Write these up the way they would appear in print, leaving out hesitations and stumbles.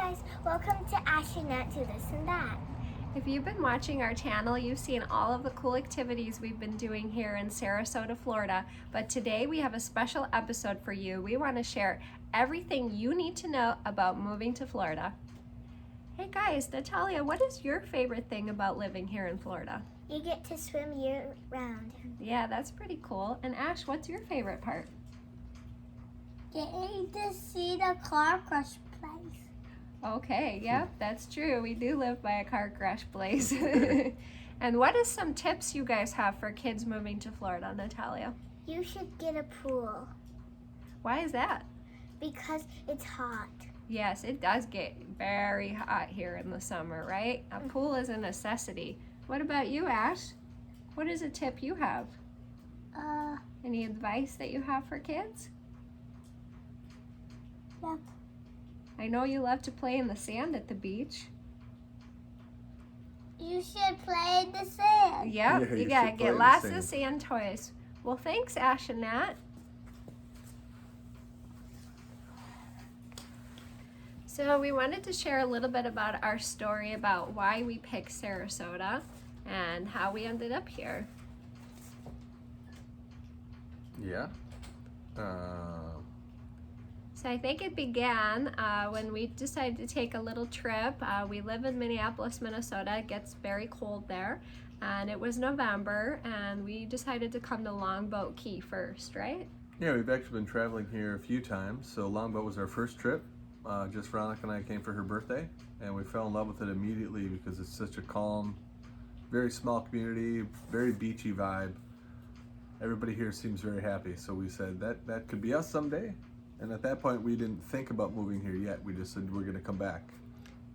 guys, welcome to Astronaut to This and That. If you've been watching our channel, you've seen all of the cool activities we've been doing here in Sarasota, Florida. But today we have a special episode for you. We want to share everything you need to know about moving to Florida. Hey guys, Natalia, what is your favorite thing about living here in Florida? You get to swim year round. Yeah, that's pretty cool. And Ash, what's your favorite part? Getting to see the car crash place. Okay, yep, that's true. We do live by a car crash place. And what is some tips you guys have for kids moving to Florida, Natalia? You should get a pool Why is that? because it's hot. Yes, it does get very hot here in the summer, right? A pool is a necessity. What about you, Ash? What is a tip you have? Any advice that you have for kids? Yep. I know you love to play in the sand at the beach. You should play in the sand. Yep, Yeah, you you gotta should play get in the lots sand. of sand toys. Well, thanks, Ash and Nat. So we wanted to share a little bit about our story about why we picked Sarasota and how we ended up here. Yeah. So I think it began when we decided to take a little trip. We live in Minneapolis, Minnesota. It gets very cold there. And it was November, and we decided to come to Longboat Key first, right? Yeah, we've actually been traveling here a few times. So Longboat was our first trip. Just Veronica and I came for her birthday, and we fell in love with it immediately because it's such a calm, very small community, very beachy vibe. Everybody here seems very happy. So we said that could be us someday. And at that point, we didn't think about moving here yet. We just said we're going to come back.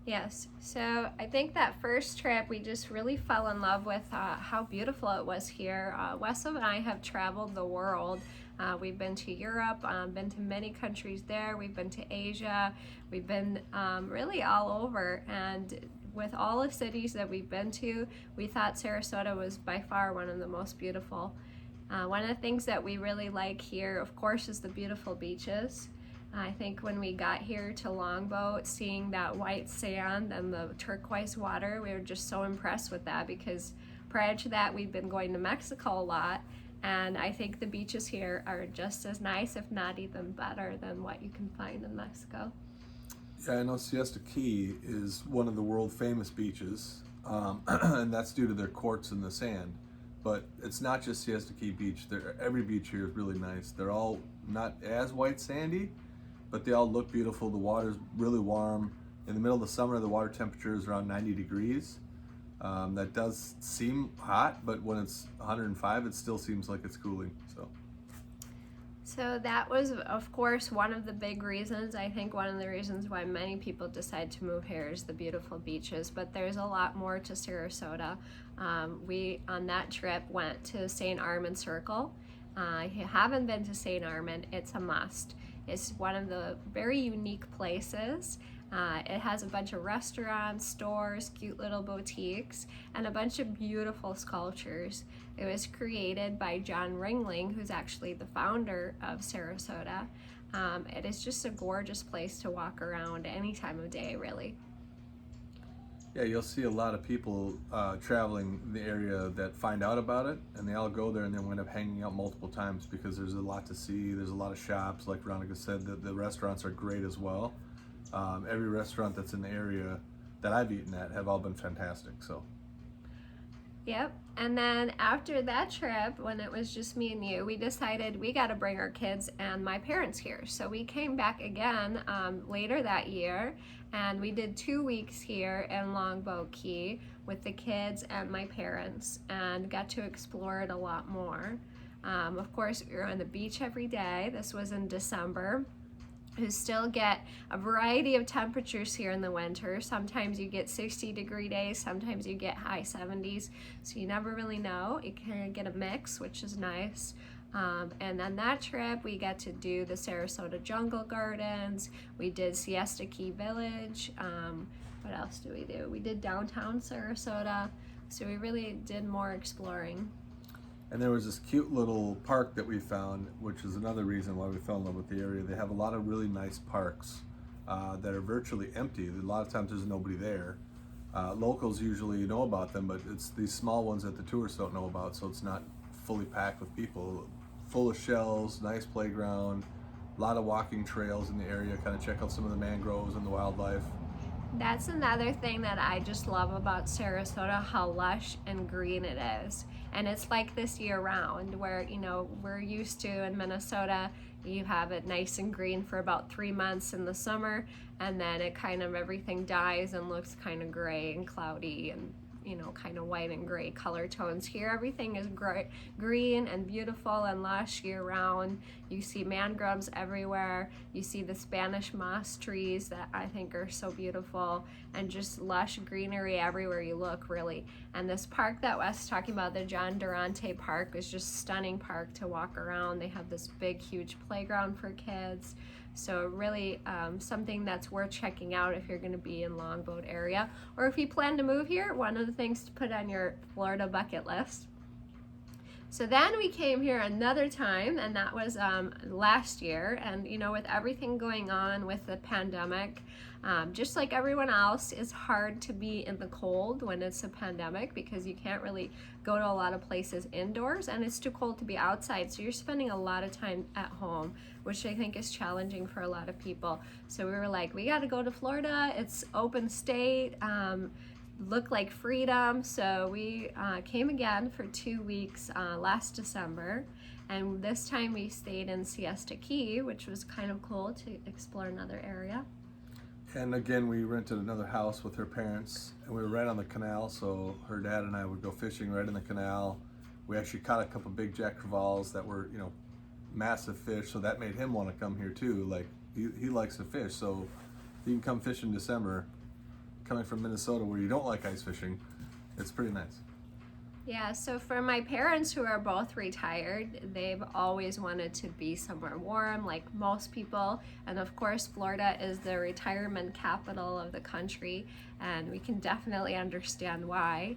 Yes, so I think that first trip we just really fell in love with how beautiful it was here. Wes and I have traveled the world. We've been to Europe, been to many countries there. We've been to Asia. We've been really all over. And with all the cities that we've been to, we thought Sarasota was by far one of the most beautiful. One of the things that we really like here, of course, is the beautiful beaches. I think when we got here to Longboat, seeing that white sand and the turquoise water, we were just so impressed with that because prior to that, we'd been going to Mexico a lot. And I think the beaches here are just as nice, if not even better, than what you can find in Mexico. Yeah, I know Siesta Key is one of the world famous beaches, and that's due to their quartz in the sand. But it's not just Siesta Key Beach. Every beach here is really nice. They're all not as white sandy, but they all look beautiful. The water's really warm. In the middle of the summer, the water temperature is around 90 degrees. That does seem hot, but when it's 105, it still seems like it's cooling. So that was, of course, one of the big reasons. I think one of the reasons why many people decide to move here is the beautiful beaches, but there's a lot more to Sarasota. We, on that trip, went to St. Armand Circle. If you haven't been to St. Armand, it's a must. It's one of the very unique places. It has a bunch of restaurants, stores, cute little boutiques, and a bunch of beautiful sculptures. It was created by John Ringling, who's actually the founder of Sarasota. It is just a gorgeous place to walk around any time of day, really. Yeah, you'll see a lot of people traveling the area that find out about it, and they all go there and then wind up hanging out multiple times because there's a lot to see. There's a lot of shops, like Veronica said, the restaurants are great as well. Every restaurant that's in the area that I've eaten at have all been fantastic. So. Yep, and then after that trip, when it was just me and you, we decided we got to bring our kids and my parents here. So we came back again later that year, and we did 2 weeks here in Longboat Key with the kids and my parents, and got to explore it a lot more. Of course, we were on the beach every day. This was in December. You still get a variety of temperatures here in the winter. Sometimes you get 60-degree days, sometimes you get high 70s, so you never really know. You can get a mix, which is nice. And on that trip, we got to do the Sarasota Jungle Gardens. We did Siesta Key Village. What else do? We did downtown Sarasota. So we really did more exploring. And there was this cute little park that we found, which is another reason why we fell in love with the area. They have a lot of really nice parks that are virtually empty. A lot of times there's nobody there. Locals usually know about them, but it's these small ones that the tourists don't know about, so it's not fully packed with people. Full of shells, nice playground, a lot of walking trails in the area, kind of check out some of the mangroves and the wildlife. That's another thing that I just love about Sarasota, how lush and green it is. And it's like this year round, where, you know, we're used to in Minnesota, you have it nice and green for about 3 months in the summer, and then it kind of, everything dies and looks kind of gray and cloudy and, you know, kind of white and gray color tones. Here everything is green and beautiful and lush year round. You see mangroves everywhere. You see the Spanish moss trees that I think are so beautiful, and just lush greenery everywhere you look, really. And this park that Wes is talking about, the John Durante Park, is just a stunning park to walk around. They have this big huge playground for kids. So really something that's worth checking out if you're going to be in Longboat area, or if you plan to move here, one of the things to put on your Florida bucket list. So then we came here another time, and that was last year. And you know, with everything going on with the pandemic, just like everyone else, it's hard to be in the cold when it's a pandemic, because you can't really go to a lot of places indoors, and it's too cold to be outside. So you're spending a lot of time at home, which I think is challenging for a lot of people. So we were like, we got to go to Florida. It's open state. Look like freedom. So we came again for 2 weeks last December, and this time we stayed in Siesta Key, which was kind of cool to explore another area. And again, we rented another house with her parents, and we were right on the canal, so her dad and I would go fishing right in the canal. We actually caught a couple big jack crevalles that were, you know, massive fish, so that made him want to come here too. Like, he likes to fish, so you can come fish in December. Coming from Minnesota, where you don't like ice fishing, it's pretty nice. Yeah, so for my parents, who are both retired, they've always wanted to be somewhere warm, like most people. And of course, Florida is the retirement capital of the country, and we can definitely understand why.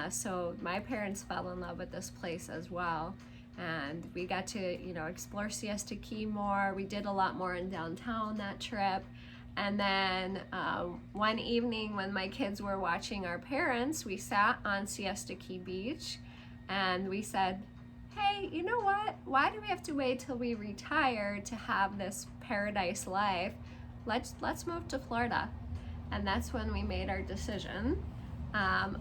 So my parents fell in love with this place as well. And we got to, you know, explore Siesta Key more. We did a lot more in downtown that trip. And then one evening when my kids were watching our parents, we sat on Siesta Key Beach, and we said, hey, you know what? Why do we have to wait till we retire to have this paradise life? Let's move to Florida. And that's when we made our decision.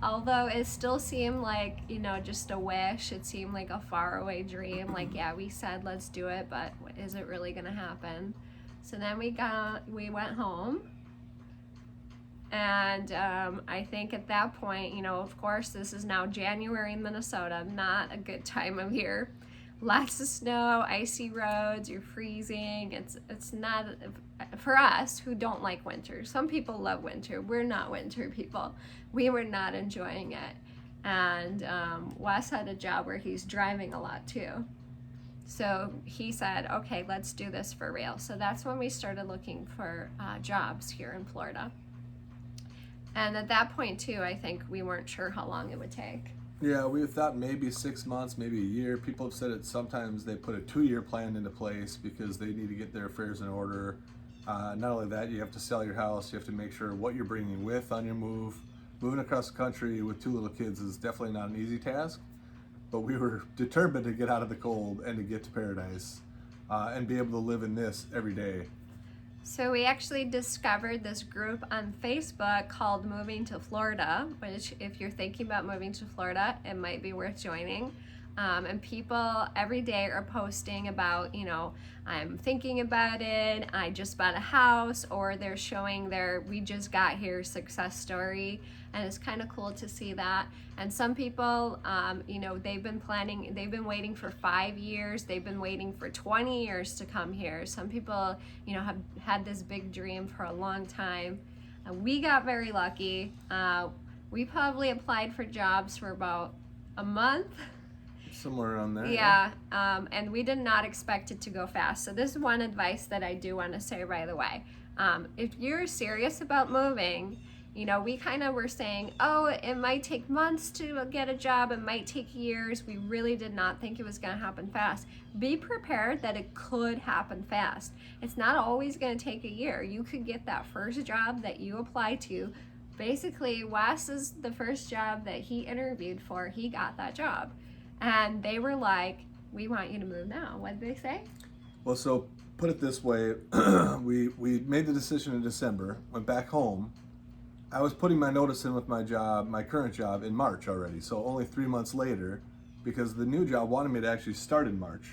Although it still seemed like, you know, just a wish. It seemed like a faraway dream. Like, yeah, we said let's do it, but is it really gonna happen? So then we went home, and I think at that point, you know, of course, this is now January in Minnesota, not a good time of year. Lots of snow, icy roads, you're freezing. It's not, for us who don't like winter. Some people love winter. We're not winter people. We were not enjoying it. And Wes had a job where he's driving a lot too. So he said, okay, let's do this for real. So that's when we started looking for jobs here in Florida. And at that point too, I think we weren't sure how long it would take. Yeah, we thought maybe 6 months, maybe a year. People have said it sometimes they put a 2-year plan into place because they need to get their affairs in order. Not only that, you have to sell your house. You have to make sure what you're bringing with on your move. Moving across the country with 2 little kids is definitely not an easy task. But we were determined to get out of the cold and to get to paradise and be able to live in this every day. So we actually discovered this group on Facebook called Moving to Florida, which if you're thinking about moving to Florida, it might be worth joining. And people every day are posting about, you know, I'm thinking about it, I just bought a house, or they're showing their we just got here success story. And it's kind of cool to see that. And some people, you know, they've been waiting for 5 years, they've been waiting for 20 years to come here. Some people, you know, have had this big dream for a long time. And we got very lucky. We probably applied for jobs for about a month. Somewhere around there. Yeah, and we did not expect it to go fast. So this is one advice that I do want to say right away. If you're serious about moving, You know, we kind of were saying, oh, it might take months to get a job, it might take years. We really did not think it was going to happen fast. Be prepared that it could happen fast. It's not always going to take a year. You could get that first job that you apply to. Basically, Wes is the first job that he interviewed for, he got that job. And they were like, we want you to move now. What did they say? Well, so put it this way, we made the decision in December, went back home. I was putting my notice in with my job, my current job, in March already, so only 3 months later, because the new job wanted me to actually start in March.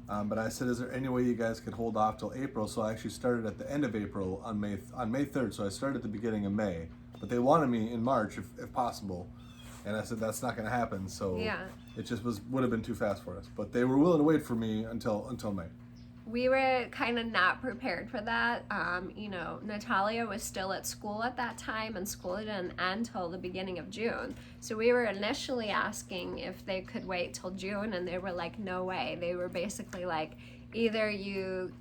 But I said, is there any way you guys could hold off till April? So I actually started at the end of April on May 3rd, so I started at the beginning of May. But they wanted me in March if possible, and I said that's not going to happen. So it just would have been too fast for us. But they were willing to wait for me until May. We were kind of not prepared for that. You know, Natalia was still at school at that time, and school didn't end till the beginning of June. So we were initially asking if they could wait till June, and they were like, no way. They were basically like, either you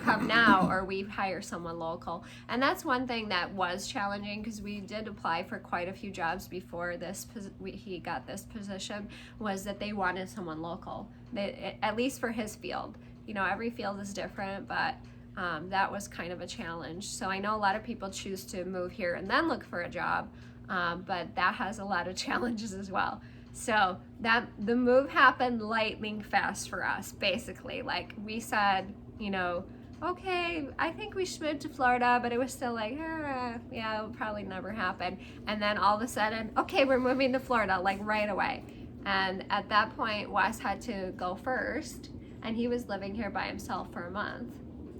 come now or we hire someone local. And that's one thing that was challenging, because we did apply for quite a few jobs before he got this position, was that they wanted someone local, at least for his field. You know, every field is different, but that was kind of a challenge. So I know a lot of people choose to move here and then look for a job, but that has a lot of challenges as well. So the move happened lightning fast for us, basically. Like, we said, you know, okay, I think we should move to Florida, but it was still like, yeah, it'll probably never happen. And then all of a sudden, okay, we're moving to Florida, like right away. And at that point, Wes had to go first, and he was living here by himself for a month.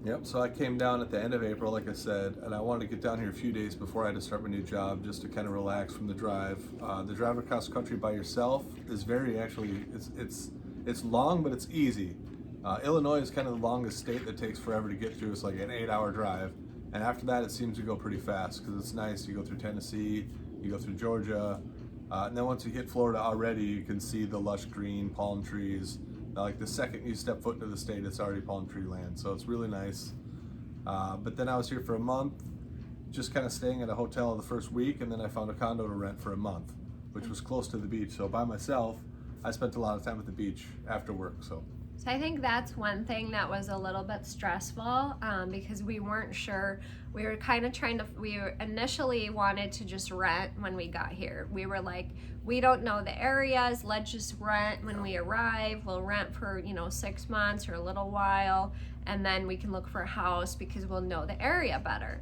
Yep, so I came down at the end of April, like I said, and I wanted to get down here a few days before I had to start my new job, just to kind of relax from the drive. The drive across country by yourself is it's long, but it's easy. Illinois is kind of the longest state that takes forever to get through. It's like an 8-hour drive, and after that it seems to go pretty fast, because it's nice. You go through Tennessee, you go through Georgia, and then once you hit Florida already, you can see the lush green palm trees. Like the second you step foot into the state, it's already palm tree land, so it's really nice. But then I was here for a month, just kind of staying at a hotel the first week, and then I found a condo to rent for a month, which was close to the beach. So by myself, I spent a lot of time at the beach after work. So I think that's one thing that was a little bit stressful, because we weren't sure. We were kind of we initially wanted to just rent when we got here. We were like, we don't know the areas, let's just rent when we arrive. We'll rent for, 6 months or a little while, and then we can look for a house because we'll know the area better.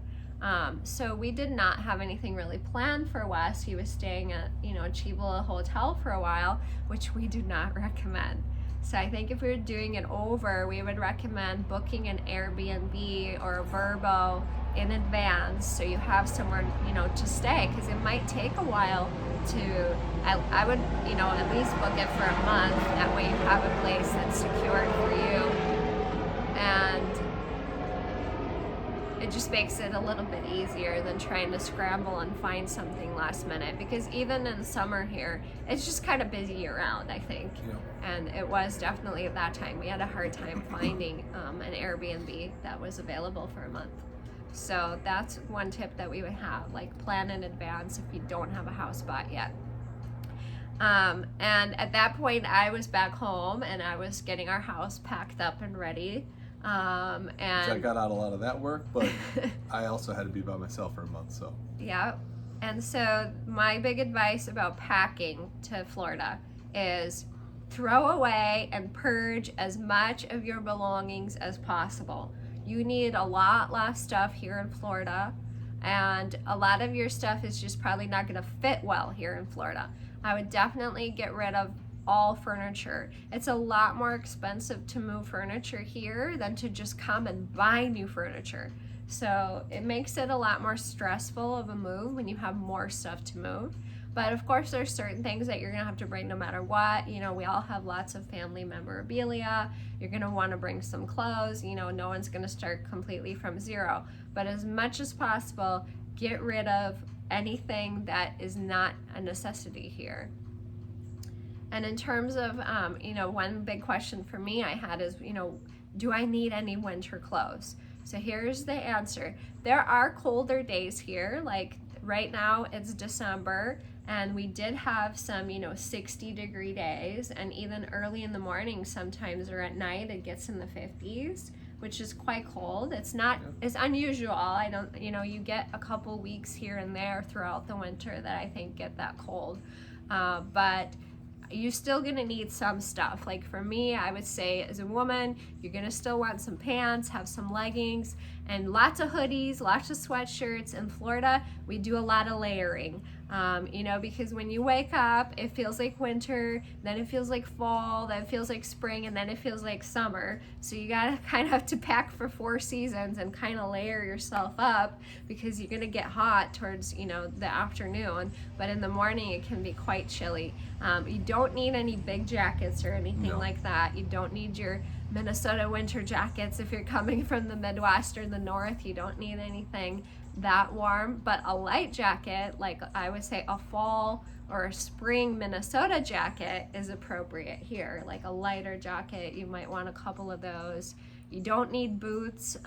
So we did not have anything really planned for Wes. He was staying at, a cheap little hotel for a while, which we do not recommend. So I think if we were doing it over, we would recommend booking an Airbnb or a Vrbo in advance, so you have somewhere, to stay, because it might take a while to, I would, at least book it for a month. That way you have a place that's secured for you, and it just makes it a little bit easier than trying to scramble and find something last minute, because even in summer here, it's just kind of busy year round, I think. And it was definitely at that time. We had a hard time finding an Airbnb that was available for a month. So that's one tip that we would have, like, plan in advance if you don't have a house bought yet. And at that point, I was back home and I was getting our house packed up and ready. And which I got out a lot of that work, but I also had to be by myself for a month. So yeah. And so my big advice about packing to Florida is throw away and purge as much of your belongings as possible. You need a lot less stuff here in Florida, and a lot of your stuff is just probably not going to fit well here in Florida. I would definitely get rid of all furniture. It's a lot more expensive to move furniture here than to just come and buy new furniture. So it makes it a lot more stressful of a move when you have more stuff to move. But of course, there's certain things that you're gonna have to bring no matter what. We all have lots of family memorabilia. You're gonna wanna bring some clothes. No one's gonna start completely from zero. But as much as possible, get rid of anything that is not a necessity here. And in terms of, one big question for me I had is, do I need any winter clothes? So here's the answer. There are colder days here, like right now it's December, and we did have some, 60-degree days, and even early in the morning sometimes, or at night, it gets in the 50s, which is quite cold. It's not, it's unusual. I don't, you get a couple weeks here and there throughout the winter that I think get that cold. But you're still gonna need some stuff. Like for me, I would say as a woman, you're gonna still want some pants, have some leggings, and lots of hoodies, lots of sweatshirts. In Florida, we do a lot of layering. Because when you wake up, it feels like winter, then it feels like fall, then it feels like spring, and then it feels like summer. So you gotta kind of have to pack for 4 seasons and kind of layer yourself up, because you're gonna get hot towards, the afternoon, but in the morning it can be quite chilly. You don't need any big jackets or anything like that. You don't need your Minnesota winter jackets if you're coming from the Midwest or the North. You don't need anything that warm, but a light jacket, like I would say a fall or a spring Minnesota jacket, is appropriate here. Like a lighter jacket, you might want a couple of those. You don't need boots.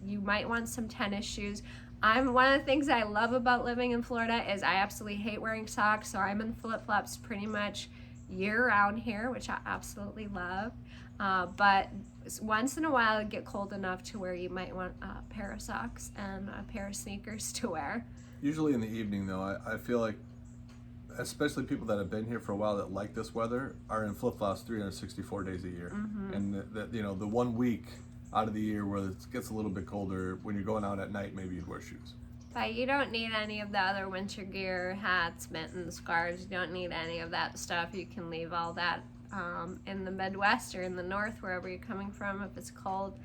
You might want some tennis shoes. One of the things I love about living in Florida is I absolutely hate wearing socks, so I'm in flip-flops pretty much year-round here, which I absolutely love. But once in a while it get cold enough to where you might want a pair of socks and a pair of sneakers to wear. Usually in the evening, though, I feel like, especially people that have been here for a while that like this weather, are in flip-flops 364 days a year. And the 1 week out of the year where it gets a little bit colder, when you're going out at night, maybe you'd wear shoes. But you don't need any of the other winter gear, hats, mittens, scarves. You don't need any of that stuff. You can leave all that in the Midwest or in the North, wherever you're coming from, if it's cold.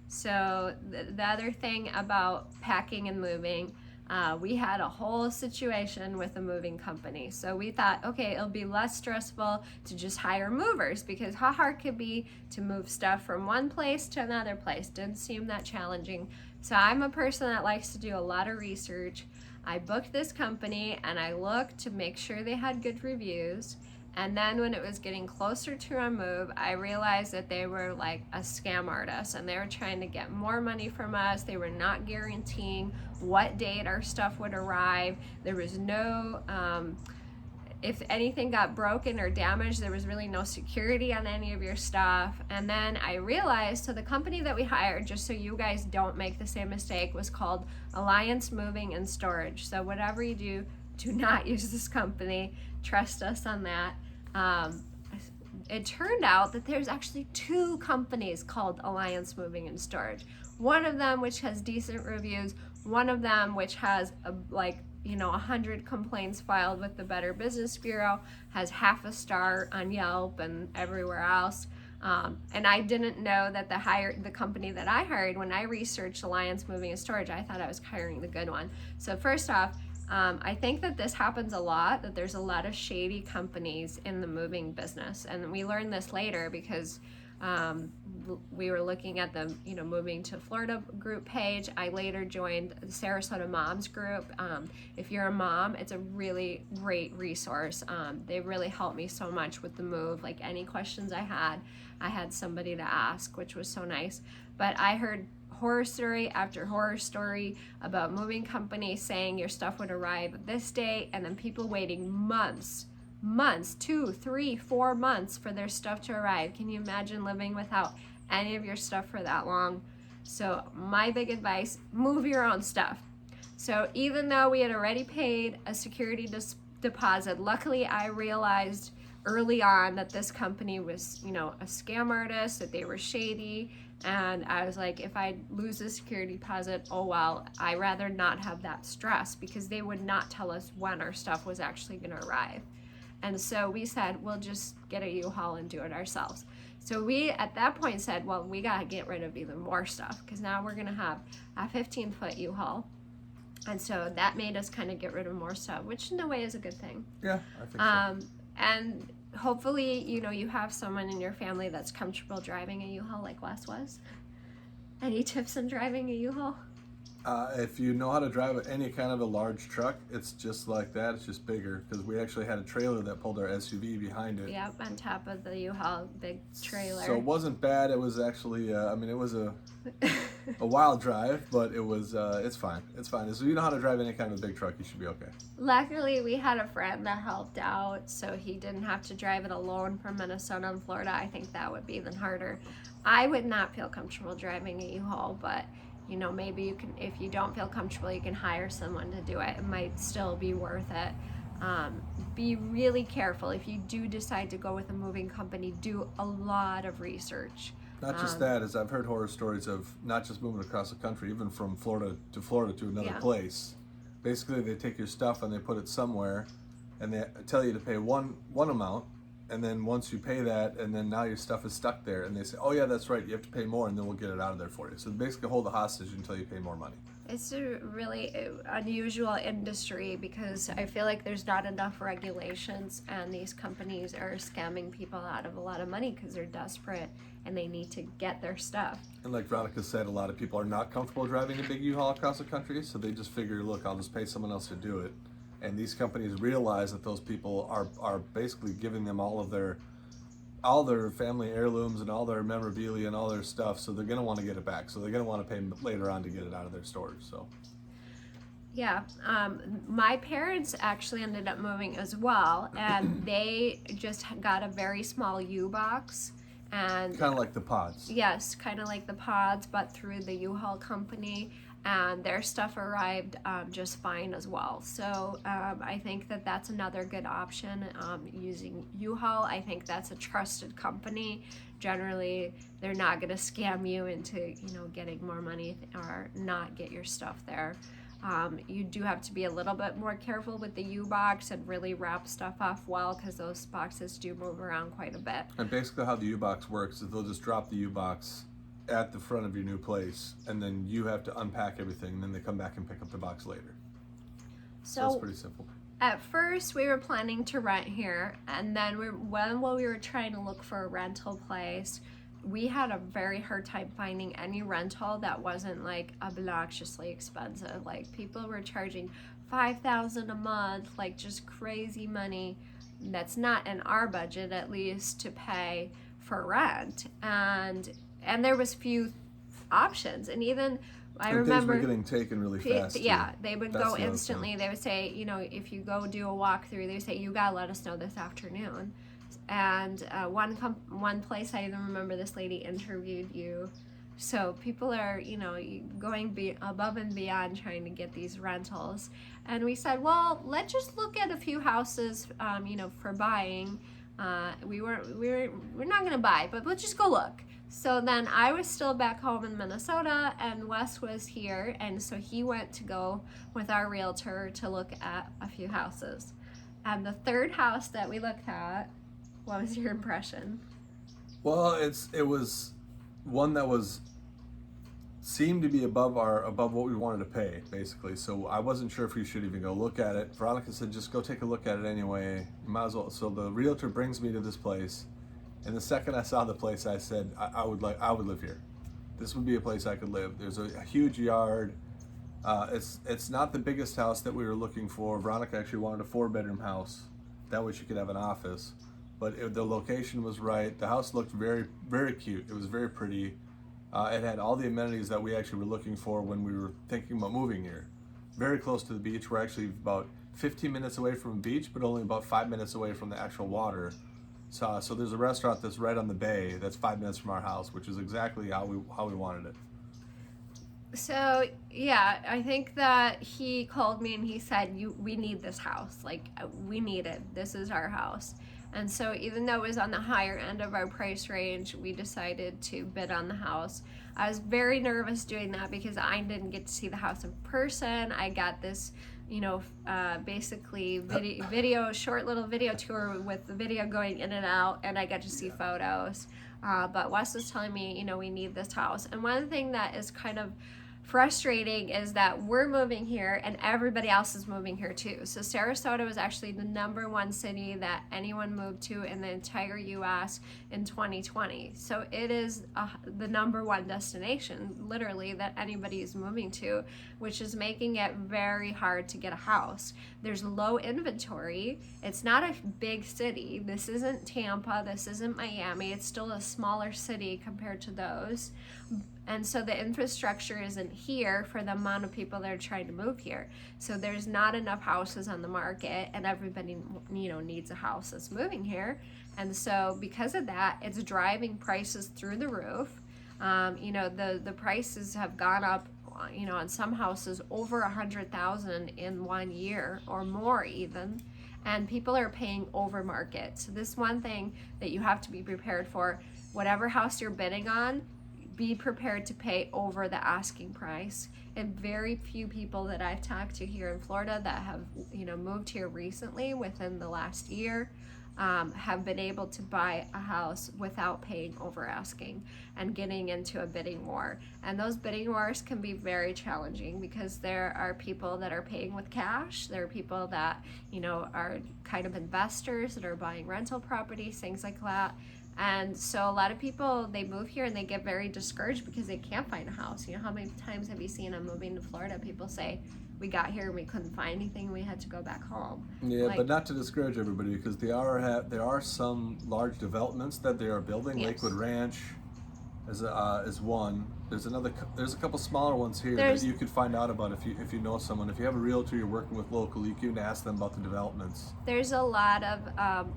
So the other thing about packing and moving, we had a whole situation with a moving company. So we thought, okay, it'll be less stressful to just hire movers, because how hard could it be to move stuff from one place to another place? Didn't seem that challenging. So I'm a person that likes to do a lot of research. I booked this company and I looked to make sure they had good reviews. And then when it was getting closer to our move, I realized that they were like a scam artist, and they were trying to get more money from us. They were not guaranteeing what date our stuff would arrive. There was no, if anything got broken or damaged, there was really no security on any of your stuff. And then I realized, so the company that we hired, just so you guys don't make the same mistake, was called Alliance Moving and Storage. So whatever you do not use this company. Trust us on that. It turned out that there's actually 2 companies called Alliance Moving and Storage. One of them which has decent reviews, one of them which has 100 complaints filed with the Better Business Bureau, has half a star on Yelp and everywhere else. And I didn't know that the company that I hired, when I researched Alliance Moving and Storage, I thought I was hiring the good one. So first off, I think that this happens a lot, that there's a lot of shady companies in the moving business. And we learned this later because we were looking at the Moving to Florida group page. I later joined the Sarasota Moms group. If you're a mom, it's a really great resource. They really helped me so much with the move. Like any questions I had somebody to ask, which was so nice. But I heard horror story after horror story about moving companies saying your stuff would arrive at this date, and then people waiting months, 2, 3, 4 months for their stuff to arrive. Can you imagine living without any of your stuff for that long? So my big advice, move your own stuff. So even though we had already paid a security deposit, luckily I realized early on that this company was, a scam artist, that they were shady. And I was like, if I lose the security deposit, oh well, I'd rather not have that stress, because they would not tell us when our stuff was actually going to arrive. And so we said, we'll just get a U-Haul and do it ourselves. So we, at that point, said, well, we got to get rid of even more stuff, because now we're going to have a 15-foot U-Haul. And so that made us kind of get rid of more stuff, which in a way is a good thing. Yeah, I think so. And hopefully, you have someone in your family that's comfortable driving a U-Haul like Wes was. Any tips on driving a U-Haul? If you know how to drive any kind of a large truck, it's just like that. It's just bigger because we actually had a trailer that pulled our SUV behind it. Yep, on top of the U-Haul big trailer. So it wasn't bad. It was actually, it was a wild drive, but it was, it's fine. It's fine. So you know how to drive any kind of a big truck, you should be okay. Luckily, we had a friend that helped out, so he didn't have to drive it alone from Minnesota and Florida. I think that would be even harder. I would not feel comfortable driving a U-Haul, but you know, maybe you can, if you don't feel comfortable, you can hire someone to do it. It might still be worth it. Be really careful. If you do decide to go with a moving company, do a lot of research. Not just that, as I've heard horror stories of not just moving across the country, even from Florida to another place. Basically, they take your stuff and they put it somewhere, and they tell you to pay one amount, and then once you pay that, and then now your stuff is stuck there, and they say, oh yeah, that's right, you have to pay more, and then we'll get it out of there for you. So basically hold the hostage until you pay more money. It's a really unusual industry because I feel like there's not enough regulations, and these companies are scamming people out of a lot of money because they're desperate and they need to get their stuff. And like Veronica said, a lot of people are not comfortable driving a big U-Haul across the country, so they just figure, look, I'll just pay someone else to do it. And these companies realize that those people are basically giving them all their family heirlooms and all their memorabilia and all their stuff, so they're going to want to get it back. So they're going to want to pay later on to get it out of their storage. So yeah, my parents actually ended up moving as well, and they just got a very small U-Box. And kind of like the pods. Yes, kind of like the pods, but through the U-Haul company, and their stuff arrived just fine as well. So I think that that's another good option, using U-Haul. I think that's a trusted company. Generally, they're not going to scam you into, getting more money or not get your stuff there. You do have to be a little bit more careful with the U-Box and really wrap stuff off well, because those boxes do move around quite a bit. And basically how the U-Box works is they'll just drop the U-Box at the front of your new place, and then you have to unpack everything, and then they come back and pick up the box later. So it's pretty simple. At first, we were planning to rent here, and then when we were trying to look for a rental place, we had a very hard time finding any rental that wasn't like obnoxiously expensive. Like, people were charging $5,000 a month, like just crazy money that's not in our budget, at least, to pay for rent. And there was few options, and even I remember things were getting taken really fast. Yeah, they would go instantly. They would say, if you go do a walkthrough, they would say, you gotta let us know this afternoon. And one place, I even remember this lady interviewed you. So people are, going above and beyond trying to get these rentals. And we said, well, let's just look at a few houses, for buying. We're not gonna buy, but let's just go look. So then I was still back home in Minnesota, and Wes was here, and so he went to go with our realtor to look at a few houses. And the third house that we looked at, what was your impression? Well, it was one that seemed to be above what we wanted to pay, basically. So I wasn't sure if we should even go look at it. Veronica said, just go take a look at it anyway. You might as well. So the realtor brings me to this place, and the second I saw the place, I said, I would live here. This would be a place I could live. There's a huge yard. It's not the biggest house that we were looking for. Veronica actually wanted a 4-bedroom house. That way she could have an office. But the location was right. The house looked very, very cute. It was very pretty. It had all the amenities that we actually were looking for when we were thinking about moving here. Very close to the beach. We're actually about 15 minutes away from the beach, but only about 5 minutes away from the actual water. So there's a restaurant that's right on the bay that's 5 minutes from our house, which is exactly how we wanted it. So yeah, I think that he called me and he said, we need this house. Like, we need it. This is our house. And so even though it was on the higher end of our price range, we decided to bid on the house. I was very nervous doing that because I didn't get to see the house in person. I got this, basically short little video tour with the video going in and out, and I got to see photos. But Wes was telling me, we need this house. And one thing that is kind of frustrating is that we're moving here and everybody else is moving here too. So Sarasota was actually the #1 city that anyone moved to in the entire US in 2020. So it is the #1 destination, literally, that anybody is moving to, which is making it very hard to get a house. There's low inventory. It's not a big city. This isn't Tampa, this isn't Miami. It's still a smaller city compared to those. And so the infrastructure isn't here for the amount of people that are trying to move here. So there's not enough houses on the market, and everybody, needs a house that's moving here. And so because of that, it's driving prices through the roof. The prices have gone up, on some houses over $100,000 in 1 year or more even. And people are paying over market. So this one thing that you have to be prepared for, whatever house you're bidding on, be prepared to pay over the asking price. And very few people that I've talked to here in Florida that have moved here recently within the last year have been able to buy a house without paying over asking and getting into a bidding war. And those bidding wars can be very challenging because there are people that are paying with cash. There are people that are kind of investors that are buying rental properties, things like that. And so a lot of people, they move here and they get very discouraged because they can't find a house. How many times have you seen on moving to Florida, people say, we got here and we couldn't find anything and we had to go back home. Yeah, but not to discourage everybody, because there are some large developments that they are building. Yes. Lakewood Ranch is one. There's a couple smaller ones here that you could find out about if you know someone. If you have a realtor you're working with local, you can ask them about the developments. There's a lot of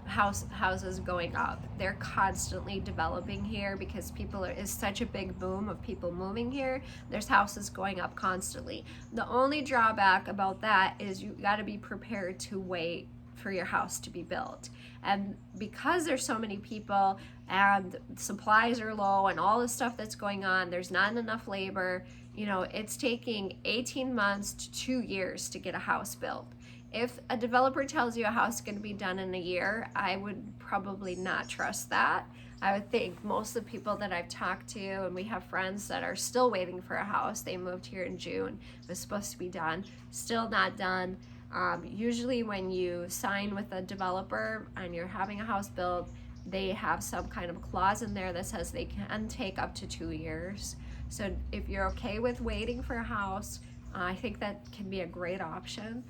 houses going up. They're constantly developing here because is such a big boom of people moving here. There's houses going up constantly. The only drawback about that is you got to be prepared to wait for your house to be built. And because there's so many people and supplies are low and all the stuff that's going on, there's not enough labor. It's taking 18 months to 2 years to get a house built. If a developer tells you a house is going to be done in a year, I would probably not trust that. I would think most of the people that I've talked to, and we have friends that are still waiting for a house. They moved here in June. It was supposed to be done. Still not done. Usually when you sign with a developer and you're having a house built, they have some kind of clause in there that says they can take up to 2 years. So if you're okay with waiting for a house, I think that can be a great option.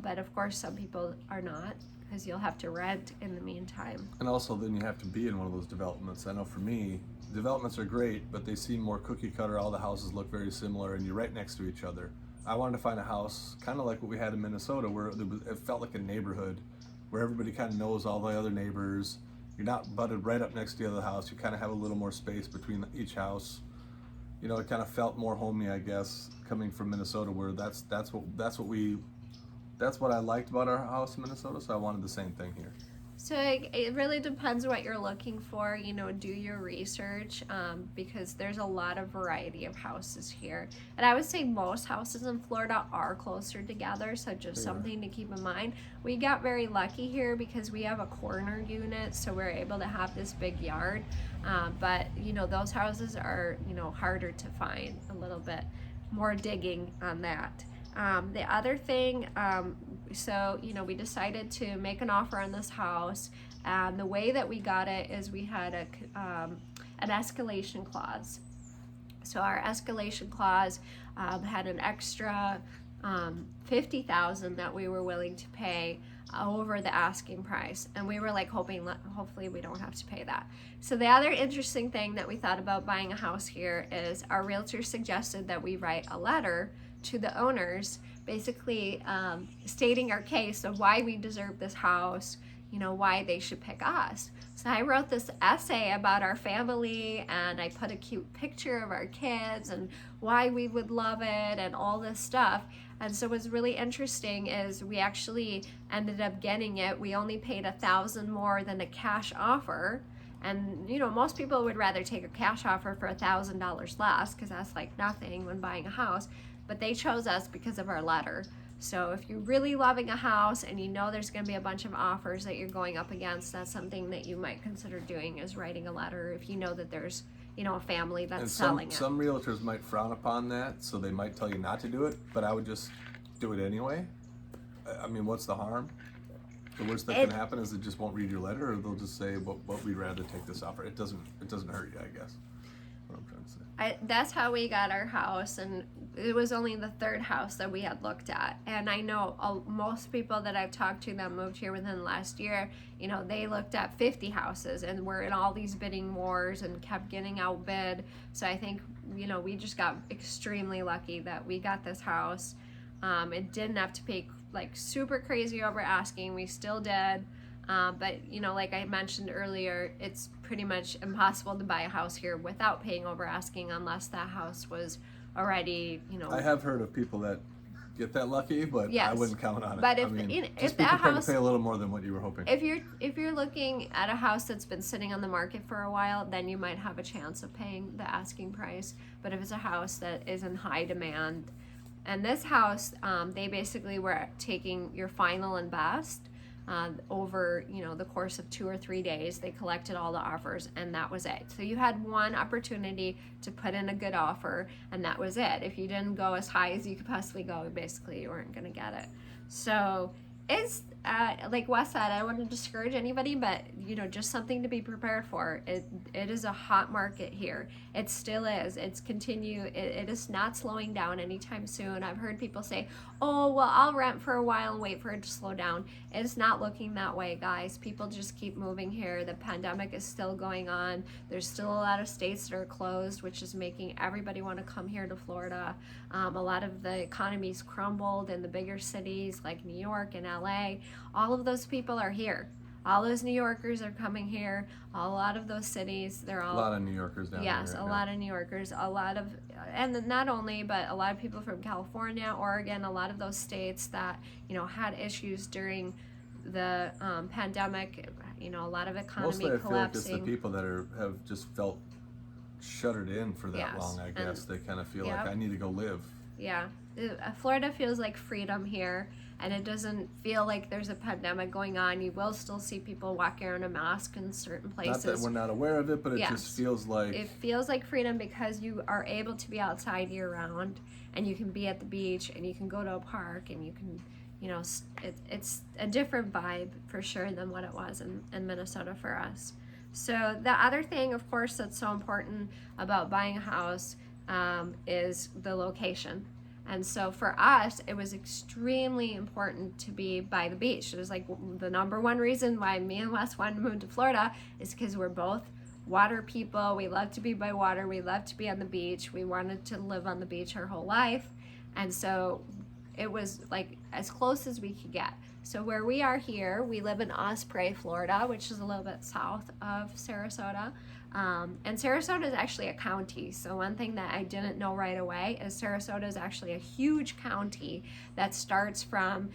But of course, some people are not, because you'll have to rent in the meantime. And also then you have to be in one of those developments. I know for me, developments are great, but they seem more cookie cutter. All the houses look very similar and you're right next to each other. I wanted to find a house kind of like what we had in Minnesota, where it felt like a neighborhood where everybody kind of knows all the other neighbors. You're not butted right up next to the other house. You kind of have a little more space between each house. It kind of felt more homey, I guess, coming from Minnesota, where that's what I liked about our house in Minnesota. So I wanted the same thing here. So it really depends what you're looking for. Do your research, because there's a lot of variety of houses here. And I would say most houses in Florida are closer together, so just something to keep in mind. We got very lucky here because we have a corner unit, so we're able to have this big yard. But those houses are harder to find, a little bit more digging on that. The other thing, we decided to make an offer on this house, and the way that we got it is we had an escalation clause. So our escalation clause had an extra $50,000 that we were willing to pay over the asking price, and we were hoping hopefully we don't have to pay that. So the other interesting thing that we thought about buying a house here is our realtor suggested that we write a letter to the owners, basically stating our case of why we deserve this house, why they should pick us. So I wrote this essay about our family, and I put a cute picture of our kids and why we would love it and all this stuff. And so what's really interesting is we actually ended up getting it. We only paid $1,000 more than a cash offer. And most people would rather take a cash offer for $1,000 less, because that's like nothing when buying a house. But they chose us because of our letter. So if you're really loving a house and there's going to be a bunch of offers that you're going up against, that's something that you might consider doing, is writing a letter if you know that there's a family that's And selling it. some realtors might frown upon that, so they might tell you not to do it, but I would just do it anyway. I mean, what's the harm? The worst that can happen is they just won't read your letter, or they'll just say, "But we'd rather take this offer." It doesn't hurt you, I guess. What I'm trying to say. That's how we got our house, and it was only the third house that we had looked at. And I know most people that I've talked to that moved here within the last year, they looked at 50 houses and were in all these bidding wars and kept getting outbid. So I think, we just got extremely lucky that we got this house. It didn't have to pay like super crazy over asking. We still did. But like I mentioned earlier, it's pretty much impossible to buy a house here without paying over asking unless that house was already, I have heard of people that get that lucky, but Yes. I wouldn't count on it. But if just be that prepared house, to pay a little more than what you were hoping. if you're looking at a house that's been sitting on the market for a while, then you might have a chance of paying the asking price. But if it's a house that is in high demand, and this house, they basically were taking your final and best. Over the course of 2 or 3 days, they collected all the offers, and that was it. So you had one opportunity to put in a good offer, and that was it. If you didn't go as high as you could possibly go, basically you weren't going to get it. So it's like Wes said, I don't want to discourage anybody, but just something to be prepared for. It is a hot market here. It still is. It is not slowing down anytime soon. I've heard people say, "Oh, well, I'll rent for a while and wait for it to slow down." It's not looking that way, guys. People just keep moving here. The pandemic is still going on. There's still a lot of states that are closed, which is making everybody want to come here to Florida. A lot of the economies crumbled in the bigger cities like New York and LA. All of those people are here. All those New Yorkers are coming here. A lot of those cities, they're all... A lot of New Yorkers down here. Yes, a lot of New Yorkers. And not only, but a lot of people from California, Oregon, a lot of those states that, had issues during the pandemic, a lot of economy Mostly I collapsing. feel like it's the people that have just felt shuttered in for that Yes, long, I guess. They kind of feel Yep. like, I need to go live. Yeah, Florida feels like freedom here, and it doesn't feel like there's a pandemic going on. You will still see people walking around a mask in certain places. Not that we're not aware of it, but it Yes. just feels like... It feels like freedom because you are able to be outside year round, and you can be at the beach, and you can go to a park, and you can, it's a different vibe for sure than what it was in Minnesota for us. So the other thing, of course, that's so important about buying a house is the location. And so for us, it was extremely important to be by the beach. It was like the number one reason why me and Wes wanted to move to Florida is because we're both water people. We love to be by water. We love to be on the beach. We wanted to live on the beach our whole life. And so it was like as close as we could get. So where we are here, we live in Osprey, Florida, which is a little bit south of Sarasota. And Sarasota is actually a county. So one thing that I didn't know right away is Sarasota is actually a huge county that starts from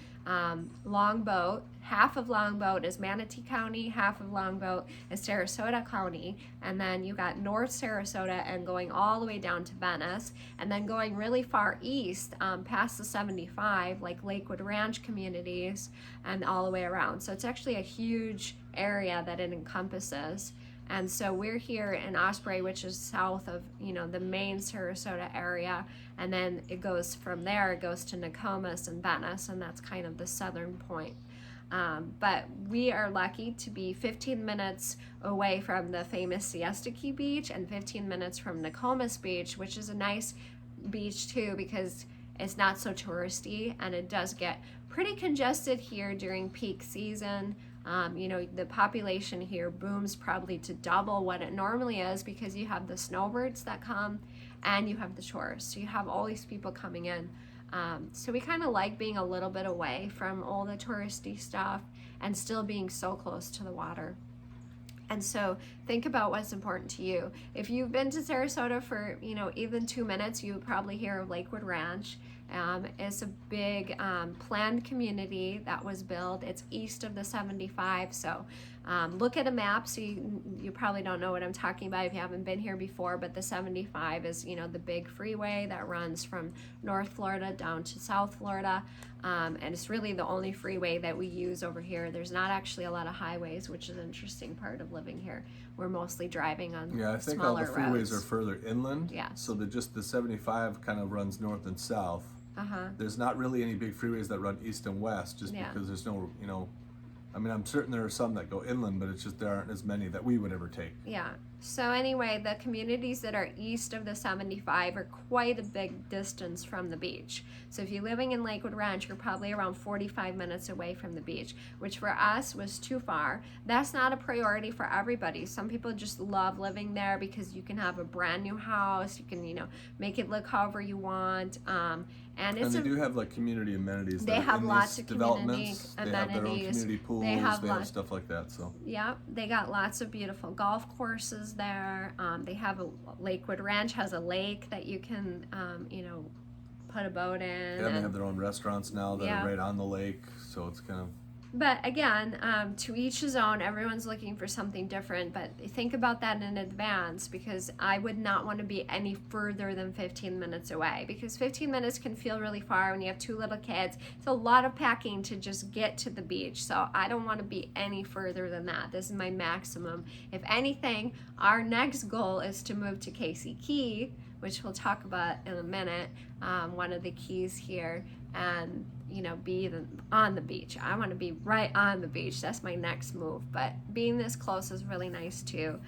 Longboat. Half of Longboat is Manatee County, half of Longboat is Sarasota County, and then you got North Sarasota and going all the way down to Venice, and then going really far east past the 75, like Lakewood Ranch communities, and all the way around. So it's actually a huge area that it encompasses. And so we're here in Osprey, which is south of, the main Sarasota area. And then it goes from there, it goes to Nokomis and Venice, and that's kind of the southern point. But we are lucky to be 15 minutes away from the famous Siesta Key Beach and 15 minutes from Nokomis Beach, which is a nice beach too because it's not so touristy, and it does get pretty congested here during peak season. The population here booms probably to double what it normally is because you have the snowbirds that come and you have the tourists. So you have all these people coming in. So we kind of like being a little bit away from all the touristy stuff and still being so close to the water. And so think about what's important to you. If you've been to Sarasota for, even 2 minutes, you would probably hear of Lakewood Ranch. It's a big planned community that was built. It's east of the 75, so Look at a map, so you probably don't know what I'm talking about if you haven't been here before, but the 75 is, you know, the big freeway that runs from North Florida down to South Florida, and it's really the only freeway that we use over here. There's not actually a lot of highways, which is an interesting part of living here. We're mostly driving on I think all the smaller freeways roads. are further inland. Yeah. So that just the 75 kind of runs north and south. There's not really any big freeways that run east and west, just because there's no, you know, I mean, I'm certain there are some that go inland, but it's just there aren't as many that we would ever take. Yeah. So anyway, the communities that are east of the 75 are quite a big distance from the beach. So if you're living in Lakewood Ranch, you're probably around 45 minutes away from the beach, which for us was too far. That's not a priority for everybody. Some people just love living there because you can have a brand new house. You can, you know, make it look however you want. And they do have like community amenities. They have lots of community amenities. They have their own community pools. They have stuff like that. So yeah, they got lots of beautiful golf courses there. They have Lakewood Ranch has a lake that you can, you know, put a boat in. Yeah, and they have their own restaurants now that are right on the lake. So it's kind of. But again, to each his own. Everyone's looking for something different, but think about that in advance, because I would not want to be any further than 15 minutes away, because 15 minutes can feel really far when you have 2 little kids. It's a lot of packing to just get to the beach, so I don't want to be any further than that. This is my maximum. If anything, our next goal is to move to Casey Key, which we'll talk about in a minute, one of the keys here, and you know, be on the beach. I want to be right on the beach. That's my next move. But being this close is really nice too.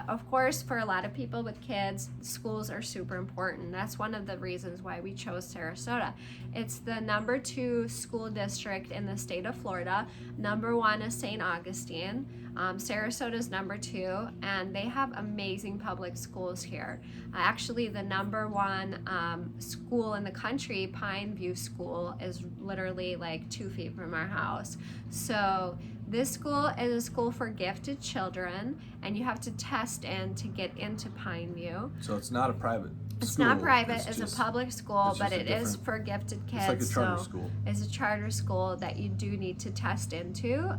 Of course, for a lot of people with kids, schools are super important. That's one of the reasons why we chose Sarasota. It's the number 2 school district in the state of Florida. Number 1 is St. Augustine. Sarasota is number 2, and they have amazing public schools here. Actually, the number 1 school in the country, Pine View School, is literally like 2 feet from our house. So this school is a school for gifted children, and you have to test in to get into Pine View. So it's not a private school. It's not private, it's a public school, but it is for gifted kids. It's like a charter school. It's a charter school that you do need to test into.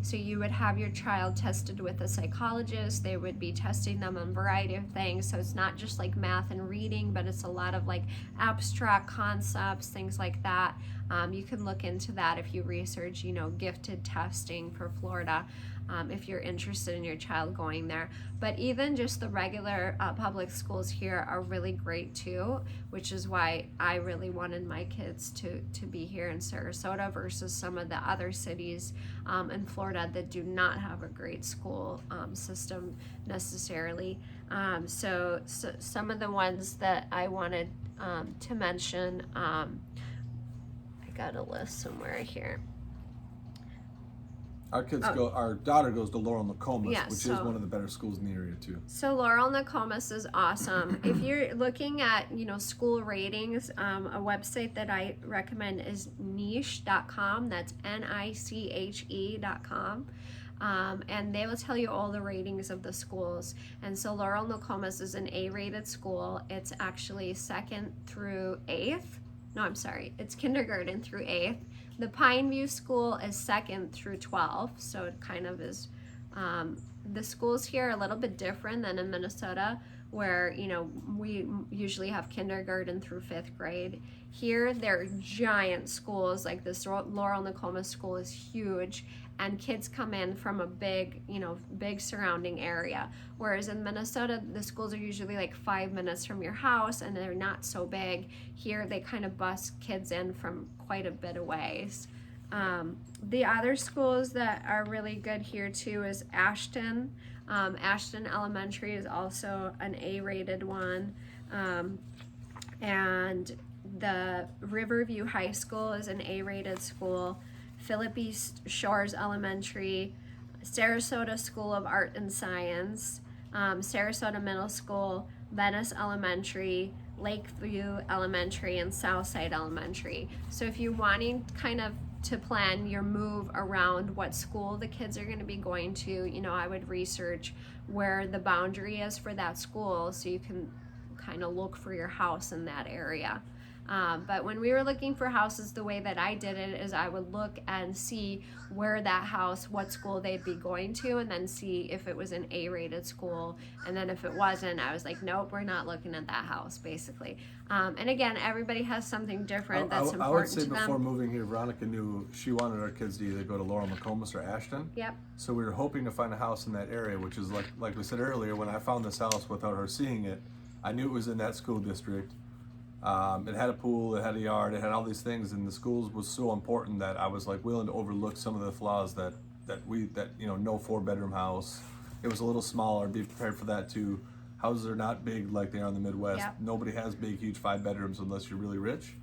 So you would have your child tested with a psychologist. They would be testing them on a variety of things. So it's not just like math and reading, but it's a lot of like abstract concepts, things like that. You can look into that if you research, you know, gifted testing for Florida, if you're interested in your child going there. But even just the regular public schools here are really great too, which is why I really wanted my kids to be here in Sarasota versus some of the other cities in Florida that do not have a great school system necessarily. So some of the ones that I wanted to mention, I got a list somewhere here. Our daughter goes to Laurel Nokomis, Yeah, which is one of the better schools in the area too. So Laurel Nokomis is awesome. If you're looking at, you know, school ratings, a website that I recommend is niche.com. That's NICHE.com. And they will tell you all the ratings of the schools. And so Laurel Nokomis is an A-rated school. It's actually 2nd through 8th. No, I'm sorry. It's kindergarten through 8th. The Pine View School is 2nd through 12th, so it kind of is. The schools here are a little bit different than in Minnesota, where, you know, we usually have kindergarten through 5th grade. Here, they're giant schools. Like this Laurel Nokomis school is huge, and kids come in from a big, you know, big surrounding area. Whereas in Minnesota, the schools are usually like 5 minutes from your house, and they're not so big. Here, they kind of bus kids in from quite a bit of ways. The other schools that are really good here too is Ashton. Ashton Elementary is also an A-rated one. And the Riverview High School is an A-rated school. Philippi Shores Elementary, Sarasota School of Art and Science, Sarasota Middle School, Venice Elementary, Lakeview Elementary, and Southside Elementary. So if you're wanting kind of to plan your move around what school the kids are going to be going to, you know, I would research where the boundary is for that school so you can kind of look for your house in that area. But when we were looking for houses, the way that I did it is I would look and see where that house, what school they'd be going to, and then see if it was an A-rated school. And then if it wasn't, I was like, nope, we're not looking at that house, basically. And again, everybody has something different that's important I would say to before them. moving here, Veronica knew she wanted our kids to either go to Laurel McComas or Ashton. Yep. So we were hoping to find a house in that area, which is like we said earlier, when I found this house without her seeing it, I knew it was in that school district. It had a pool, it had a yard, it had all these things, and the schools was so important that I was like willing to overlook some of the flaws that no 4-bedroom house. It was a little smaller. Be prepared for that too. Houses are not big like they are in the Midwest. Yep. Nobody has big, huge 5 bedrooms unless you're really rich,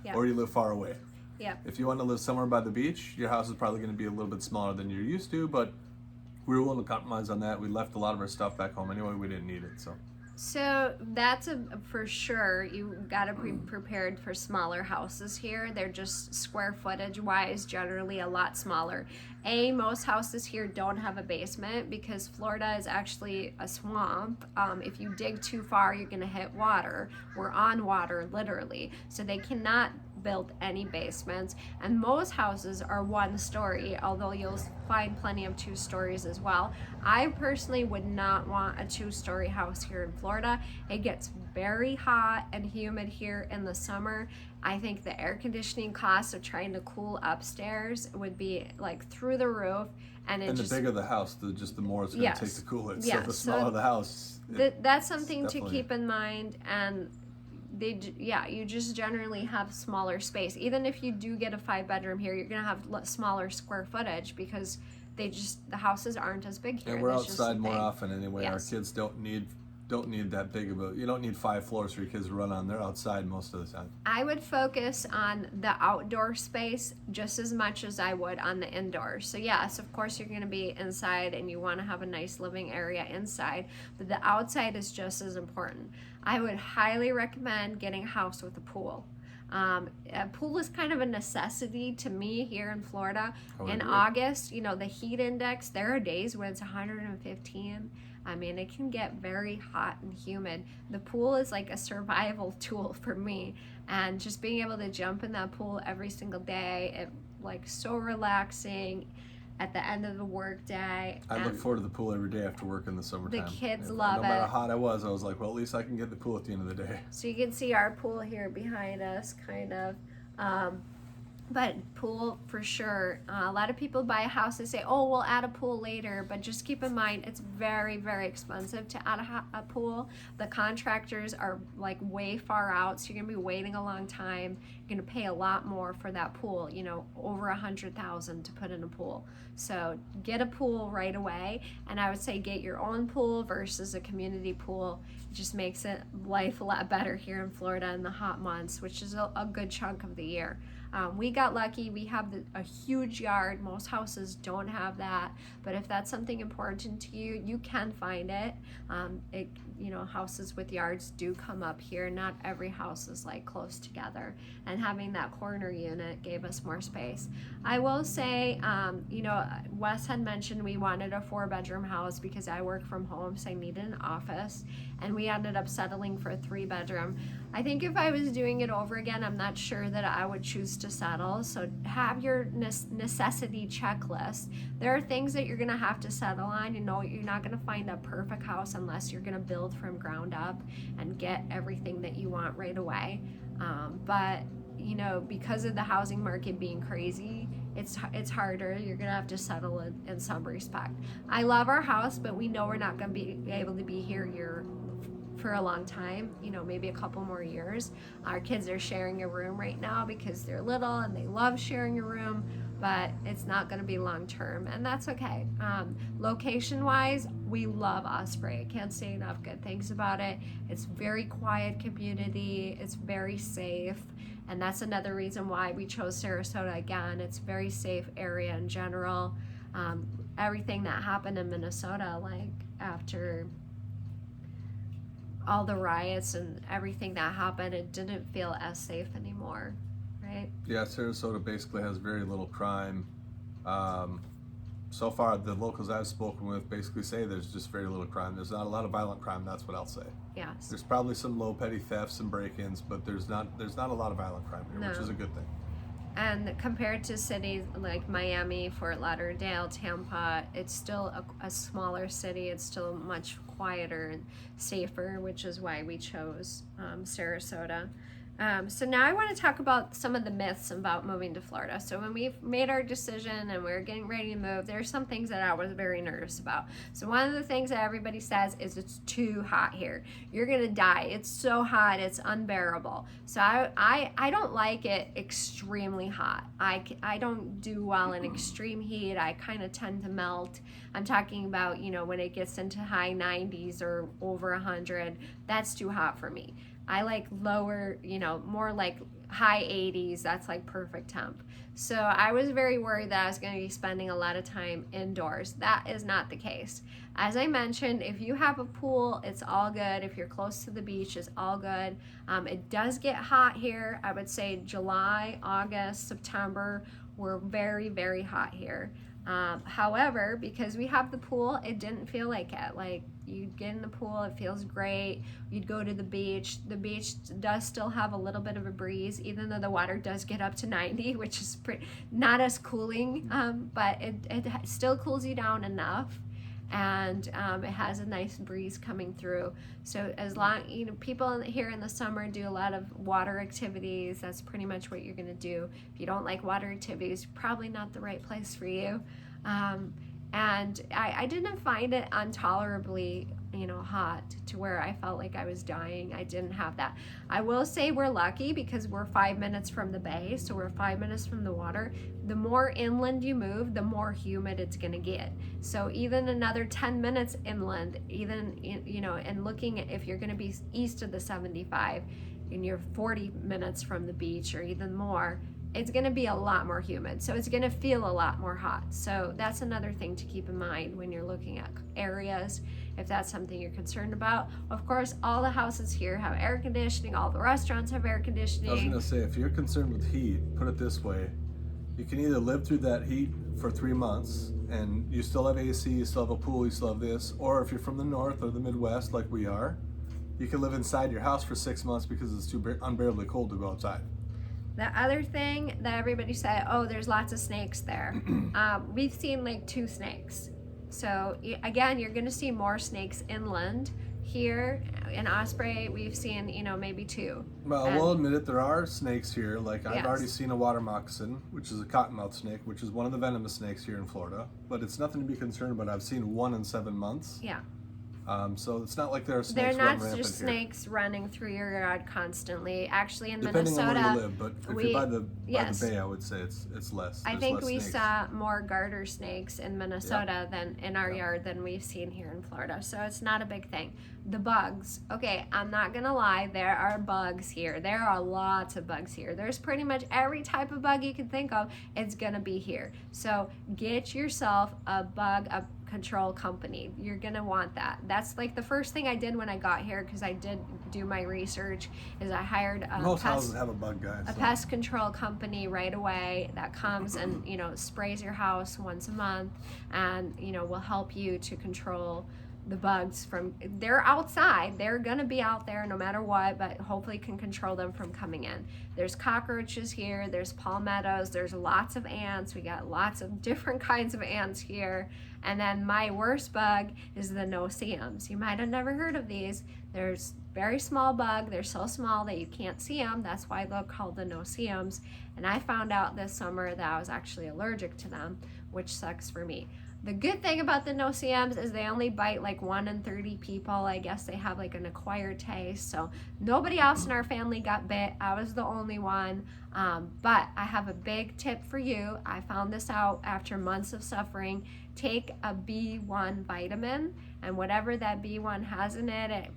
Yep. or you live far away. Yep. If you want to live somewhere by the beach, your house is probably going to be a little bit smaller than you're used to, but we were willing to compromise on that. We left a lot of our stuff back home anyway. We didn't need it, so. So that's for sure. You got to be prepared for smaller houses here. They're just square footage wise generally a lot smaller. Most houses here don't have a basement because Florida is actually a swamp. If you dig too far, you're going to hit water. We're on water literally. So they cannot build any basements, and most houses are 1 story, although you'll find plenty of 2 stories as well. I personally would not want a 2-story house here in Florida. It gets very hot and humid here in the summer. I think the air conditioning costs of trying to cool upstairs would be like through the roof, and the bigger the house, the more it's going to take to cool it. Yes. So the smaller the house, that's something to keep in mind. And you just generally have smaller space. Even if you do get a 5-bedroom here, you're gonna have smaller square footage because the houses aren't as big here. And we're outside more often anyway. Yes. Our kids don't need that big of you don't need 5 floors for your kids to run on. They're outside most of the time. I would focus on the outdoor space just as much as I would on the indoors. So yes, of course you're gonna be inside and you wanna have a nice living area inside, but the outside is just as important. I would highly recommend getting a house with a pool. A pool is kind of a necessity to me here in Florida. In August, the heat index, there are days when it's 115. I mean, it can get very hot and humid. The pool is like a survival tool for me, and just being able to jump in that pool every single day, so relaxing at the end of the work day. I look forward to the pool every day after work in the summertime. The kids love it. No matter how hot I was like, well, at least I can get the pool at the end of the day. So you can see our pool here behind us, kind of. But pool for sure. A lot of people buy a house, they say, oh, we'll add a pool later, but just keep in mind it's very, very expensive to add a pool. The contractors are like way far out, so you're gonna be waiting a long time. You're gonna pay a lot more for that pool, over $100,000 to put in a pool. So get a pool right away, and I would say get your own pool versus a community pool. It just makes life a lot better here in Florida in the hot months, which is a good chunk of the year. We got lucky. We have a huge yard. Most houses don't have that, but if that's something important to you, you can find it. Houses with yards do come up here. Not every house is like close together, and having that corner unit gave us more space. I will say, Wes had mentioned we wanted a 4-bedroom house because I work from home, so I needed an office, and we ended up settling for a 3-bedroom. I think if I was doing it over again, I'm not sure that I would choose to settle. So have your necessity checklist. There are things that you're gonna have to settle on. You're not gonna find a perfect house unless you're gonna build from ground up and get everything that you want right away. But because of the housing market being crazy, it's harder. You're gonna have to settle in some respect. I love our house, but we know we're not gonna be able to be here for a long time, maybe a couple more years. Our kids are sharing a room right now because they're little and they love sharing a room, but it's not going to be long term, and that's okay. Location wise, we love Osprey. I can't say enough good things about it. It's very quiet community. It's very safe, and that's another reason why we chose Sarasota again. It's a very safe area in general. Everything that happened in Minnesota, like after all the riots and everything that happened, it didn't feel as safe anymore, right? Yeah, Sarasota basically has very little crime. so far the locals I've spoken with basically say there's just very little crime. There's not a lot of violent crime. That's what I'll say. Yes. There's probably some low petty thefts and break-ins, but there's not a lot of violent crime here, which No. is a good thing. And compared to cities like Miami, Fort Lauderdale, Tampa, it's still a smaller city. It's still much quieter and safer, which is why we chose Sarasota. So now I want to talk about some of the myths about moving to Florida. So when we made our decision and we were getting ready to move, there's some things that I was very nervous about. So one of the things that everybody says is it's too hot here. You're gonna die. It's so hot, it's unbearable. So I don't like it extremely hot. I don't do well in extreme heat. I kind of tend to melt. I'm talking about, you know, when it gets into high 90s or over 100, that's too hot for me. I like lower, you know, more like high 80s. That's like perfect temp. So I was very worried that I was going to be spending a lot of time indoors. That is not the case. As I mentioned, if you have a pool, it's all good. If you're close to the beach, it's all good. It does get hot here. I would say July, August, September, we're very, very hot here. However, because we have the pool, it didn't feel like it. Like, you'd get in the pool, it feels great. You'd go to the beach. The beach does still have a little bit of a breeze, even though the water does get up to 90, which is not as cooling, but it still cools you down enough. And it has a nice breeze coming through. So as long, you know, people here in the summer do a lot of water activities. That's pretty much what you're gonna do. If you don't like water activities, probably not the right place for you. And I didn't find it intolerably, you know, hot to where I felt like I was dying. I didn't have that. I will say we're lucky because we're 5 minutes from the bay, so we're 5 minutes from the water. The more inland you move, the more humid it's gonna get. So even another 10 minutes inland, even, you know, and looking at if you're gonna be east of the 75 and you're 40 minutes from the beach or even more, it's going to be a lot more humid. So it's going to feel a lot more hot. So that's another thing to keep in mind when you're looking at areas, if that's something you're concerned about. Of course, all the houses here have air conditioning. All the restaurants have air conditioning. I was going to say, if you're concerned with heat, put it this way. You can either live through that heat for 3 months and you still have AC, you still have a pool, you still have this. Or if you're from the north or the Midwest like we are, you can live inside your house for 6 months because it's too unbearably cold to go outside. The other thing that everybody said, oh, there's lots of snakes there. We've seen like 2 snakes. So again, you're going to see more snakes inland. Here in Osprey, we've seen, you know, maybe 2. Well, we'll admit it, there are snakes here. Like, I've Yes. already seen a water moccasin, which is a cottonmouth snake, which is one of the venomous snakes here in Florida. But it's nothing to be concerned about. I've seen 1 in 7 months. Yeah. So it's not like there are They're snakes not running rampant just here. snakes running through your yard constantly. Actually, in Depending Minnesota, on where you live, but if we- you're by the yes. bay, I would say it's less. I There's think less we snakes. saw more garter snakes in Minnesota than in our yard than we've seen here in Florida. So it's not a big thing. The bugs. Okay, I'm not gonna lie, there are bugs here. There are lots of bugs here. There's pretty much every type of bug you can think of, it's gonna be here. So get yourself a bug control company. You're gonna want that. That's like the first thing I did when I got here, because I did do my research, is I hired Most houses have a bug guy. a pest control company right away that comes and, you know, sprays your house once a month and, you know, will help you to control the bugs from, they're outside, they're gonna be out there no matter what, but hopefully can control them from coming in. There's cockroaches here, there's palmettos, there's lots of ants, we got lots of different kinds of ants here. And then my worst bug is the no-see-ums. You might have never heard of these. There's very small bug, they're so small that you can't see them, that's why they're called the no-see-ums. And I found out this summer that I was actually allergic to them, which sucks for me. The good thing about the no-see-ums is they only bite like 1 in 30 people. I guess they have like an acquired taste. So nobody else in our family got bit. I was the only one. But I have a big tip for you. I found this out after months of suffering. Take a B1 vitamin, and whatever that B1 has in it, it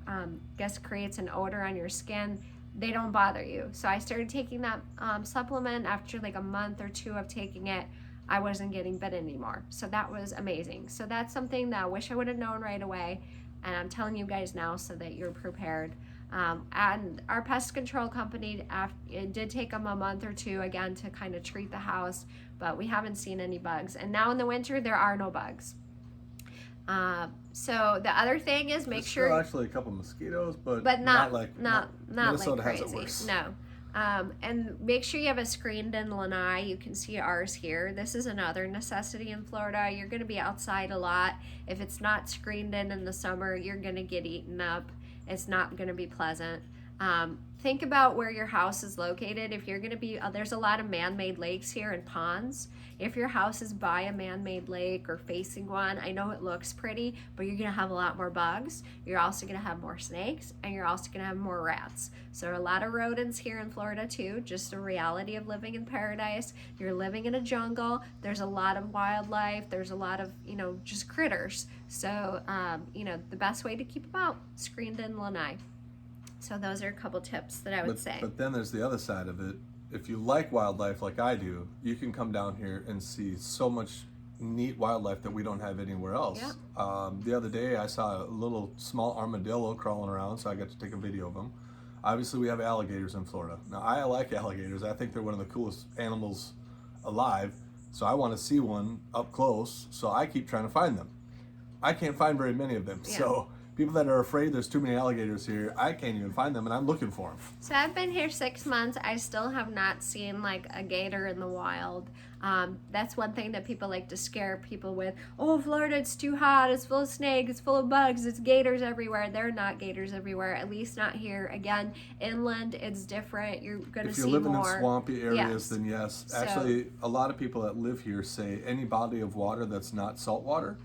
guess creates an odor on your skin. They don't bother you. So I started taking that supplement after like a month or 2 of taking it. I wasn't getting bit anymore. So that was amazing. So that's something that I wish I would have known right away. And I'm telling you guys now so that you're prepared. And our pest control company, it did take them a month or two again to kind of treat the house, but we haven't seen any bugs. And now in the winter, there are no bugs. So the other thing is make There's sure. still actually a couple mosquitoes, but not like like Minnesota has it crazy. worse. No. And make sure you have a screened-in lanai. You can see ours here. This is another necessity in Florida. You're going to be outside a lot. If it's not screened in the summer, you're going to get eaten up. It's not going to be pleasant. Think about where your house is located. If you're going to be, there's a lot of man-made lakes here and ponds. If your house is by a man-made lake or facing one, I know it looks pretty, but you're going to have a lot more bugs. You're also going to have more snakes, and you're also going to have more rats. So there are a lot of rodents here in Florida too, just a reality of living in paradise. You're living in a jungle. There's a lot of wildlife. There's a lot of, just critters. So, the best way to keep them out, screened in lanai. So those are a couple tips that I would say. But then there's the other side of it. If you like wildlife like I do, you can come down here and see so much neat wildlife that we don't have anywhere else. Yeah. The other day I saw a little small armadillo crawling around, so I got to take a video of them. Obviously we have alligators in Florida. Now I like alligators. I think they're one of the coolest animals alive. So I want to see one up close, so I keep trying to find them. I can't find very many of them. Yeah. So people that are afraid there's too many alligators here, I can't even find them, and I'm looking for them. So I've been here 6 months. I still have not seen like a gator in the wild. That's one thing that people like to scare people with. Oh, Florida, it's too hot. It's full of snakes. It's full of bugs. It's gators everywhere. They're not gators everywhere, at least not here. Again, inland, it's different. You're going to see more. If you're living in swampy areas, then yes. So, Actually, a lot of people that live here say any body of water that's not salt water,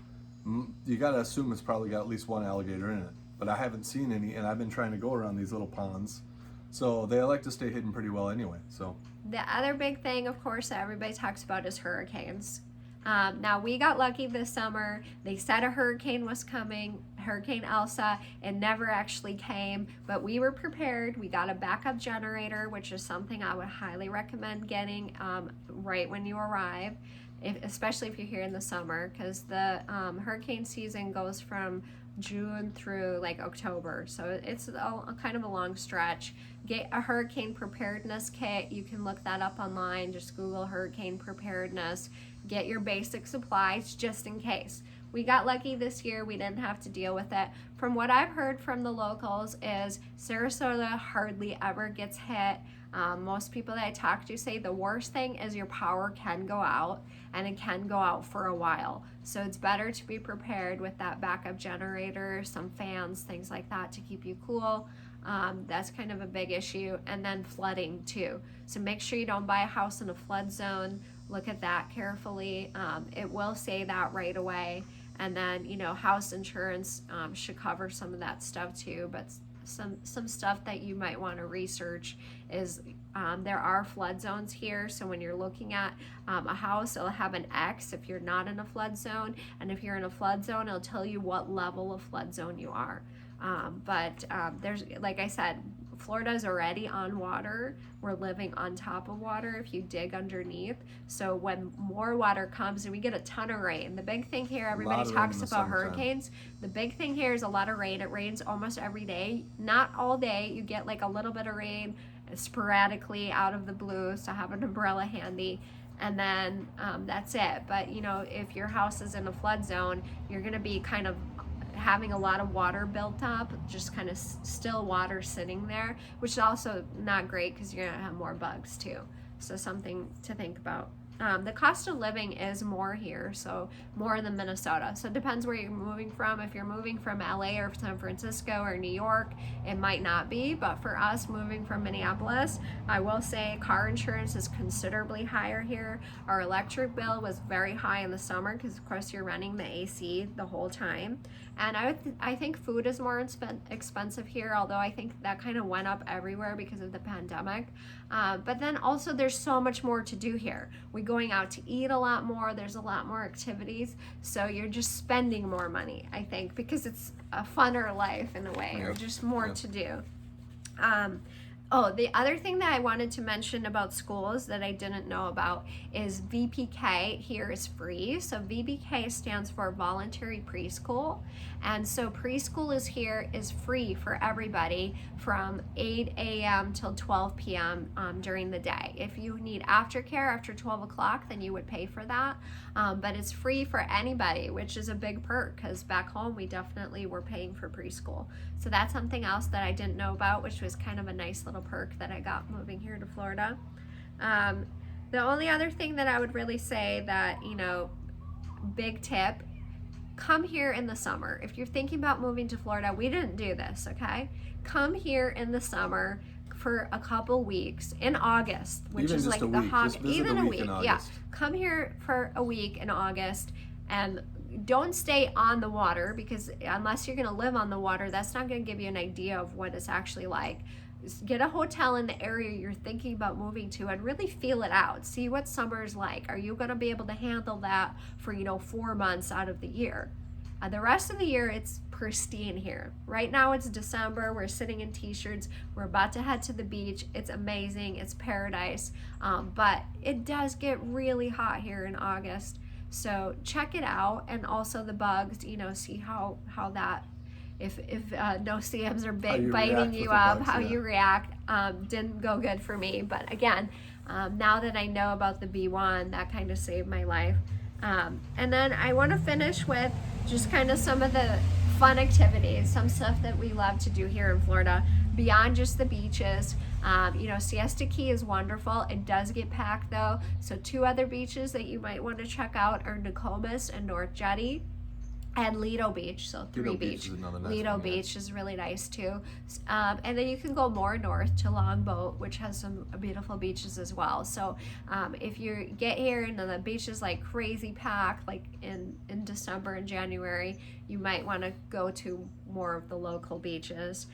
you got to assume it's probably got at least one alligator in it. But I haven't seen any, and I've been trying to go around these little ponds. So they like to stay hidden pretty well anyway. So the other big thing, of course, that everybody talks about is hurricanes. Now, we got lucky this summer. They said a hurricane was coming, Hurricane Elsa. It never actually came, but we were prepared. We got a backup generator, which is something I would highly recommend getting right when you arrive. Especially if you're here in the summer, because the hurricane season goes from June through like October, so it's a kind of a long stretch. Get a hurricane preparedness kit. You can look that up online. Just Google hurricane preparedness. Get your basic supplies just in case. We got lucky this year. We didn't have to deal with it. From what I've heard from the locals is Sarasota hardly ever gets hit. Most people that I talk to say the worst thing is your power can go out, and it can go out for a while. So it's better to be prepared with that backup generator, some fans, things like that to keep you cool. That's kind of a big issue. And then flooding too. So make sure you don't buy a house in a flood zone. Look at that carefully. It will say that right away. And then, house insurance should cover some of that stuff too. But some stuff that you might want to research is there are flood zones here. So when you're looking at a house, it'll have an X if you're not in a flood zone. And if you're in a flood zone, it'll tell you what level of flood zone you are. But there's, like I said, Florida's already on water. We're living on top of water if you dig underneath. So when more water comes, and we get a ton of rain. The big thing here, everybody talks about hurricanes. The big thing here is a lot of rain. It rains almost every day. Not all day. You get like a little bit of rain sporadically out of the blue, so have an umbrella handy. And then that's it. But if your house is in a flood zone, you're going to be kind of having a lot of water built up, just kind of still water sitting there, which is also not great because you're going to have more bugs too. So something to think about. The cost of living is more here, so more than Minnesota. So it depends where you're moving from. If you're moving from LA or San Francisco or New York, it might not be. But for us moving from Minneapolis, I will say car insurance is considerably higher here. Our electric bill was very high in the summer because, of course, you're running the AC the whole time. And I think food is more expensive here, although I think that kind of went up everywhere because of the pandemic. But then also there's so much more to do here. We're going out to eat a lot more. There's a lot more activities. So you're just spending more money, I think, because it's a funner life in a way, or just more to do. Oh, the other thing that I wanted to mention about schools that I didn't know about is VPK here is free. So VPK stands for voluntary preschool. And so preschool is free for everybody from 8 a.m. till 12 p.m. During the day. If you need aftercare after 12 o'clock, then you would pay for that. But it's free for anybody, which is a big perk because back home we definitely were paying for preschool. So that's something else that I didn't know about, which was kind of a nice little perk that I got moving here to Florida. The only other thing that I would really say that, big tip, come here in the summer. If you're thinking about moving to Florida, we didn't do this, okay? Come here in the summer for a couple weeks in August, which Even is just like a the week. hot, Just visit even a a week in week, yeah. August. Come here for a week in August and don't stay on the water because unless you're going to live on the water, that's not going to give you an idea of what it's actually like. Just get a hotel in the area you're thinking about moving to and really feel it out. See what summer is like. Are you going to be able to handle that for 4 months out of the year? The rest of the year, it's pristine here. Right now, it's December. We're sitting in t-shirts. We're about to head to the beach. It's amazing. It's paradise. But it does get really hot here in August. So check it out. And also the bugs, see how that, if no-see-ums are big biting you up, bugs, how yeah. you react. Didn't go good for me. But again, now that I know about the B1, that kind of saved my life. And then I want to finish with just kind of some of the fun activities, some stuff that we love to do here in Florida beyond just the beaches. Siesta Key is wonderful. It does get packed though. So 2 other beaches that you might want to check out are Nokomis and North Jetty. And Lido Beach, so 3 Lido beach. Beach is another nice Lido one, yeah. Beach is really nice too. And then you can go more north to Longboat, which has some beautiful beaches as well. So if you get here and the beach is like crazy packed, like in December and January, you might want to go to more of the local beaches.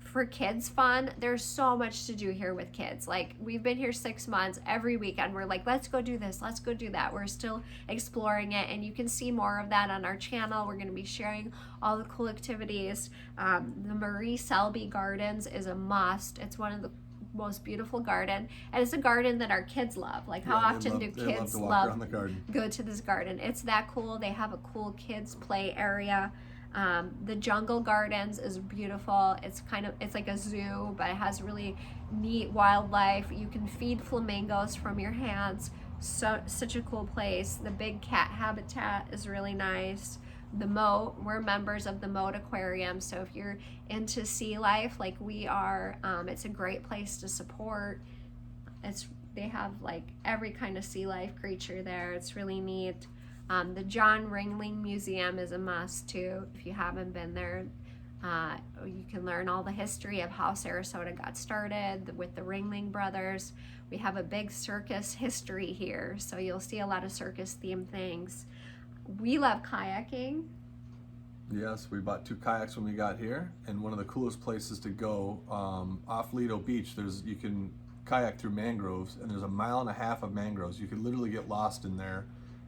For kids fun, there's so much to do here with kids. Like we've been here 6 months. Every weekend we're like, let's go do this, let's go do that. We're still exploring it, and you can see more of that on our channel. We're going to be sharing all the cool activities. The Marie Selby Gardens is a must. It's one of the most beautiful garden, and it's a garden that our kids love. Like how often do kids love the garden? Go to this garden? It's that cool. They have a cool kids play area. The Jungle Gardens is beautiful. It's like a zoo, but it has really neat wildlife. You can feed flamingos from your hands. Such a cool place. The big cat habitat is really nice. The Moat, we're members of the Moat Aquarium, so if you're into sea life like we are, it's a great place to support. They have like every kind of sea life creature there. It's really neat. The John Ringling Museum is a must too. If you haven't been there, you can learn all the history of how Sarasota got started with the Ringling brothers. We have a big circus history here, so you'll see a lot of circus themed things. We love kayaking. Yes, we bought 2 kayaks when we got here, and one of the coolest places to go off Lido Beach. You can kayak through mangroves, and there's 1.5 miles of mangroves. You could literally get lost in there.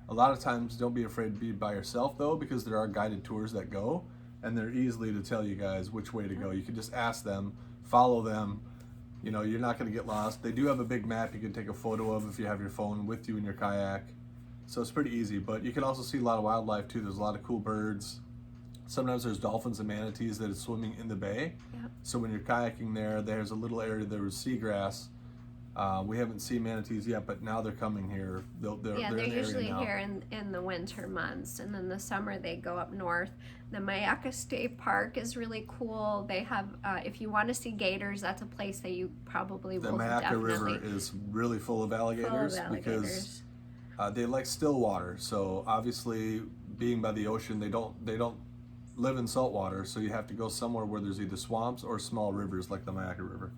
A lot of times, don't be afraid to be by yourself though, because there are guided tours that go, and they're easily to tell you guys which way to go. You can just ask them, follow them. You're not going to get lost. They do have a big map you can take a photo of if you have your phone with you in your kayak. So it's pretty easy, but you can also see a lot of wildlife too. There's a lot of cool birds. Sometimes there's dolphins and manatees that are swimming in the bay. Yep. So when you're kayaking there's a little area there with seagrass. We haven't seen manatees yet, but now they're coming here. They're in the usually area now. here in the winter months, and then the summer they go up north. The Mayaca State Park is really cool. They have, if you want to see gators, that's a place that you probably will The Mayaca definitely. River is really full of alligators, because they like still water. So obviously, being by the ocean, they don't live in salt water. So you have to go somewhere where there's either swamps or small rivers like the Mayaca River.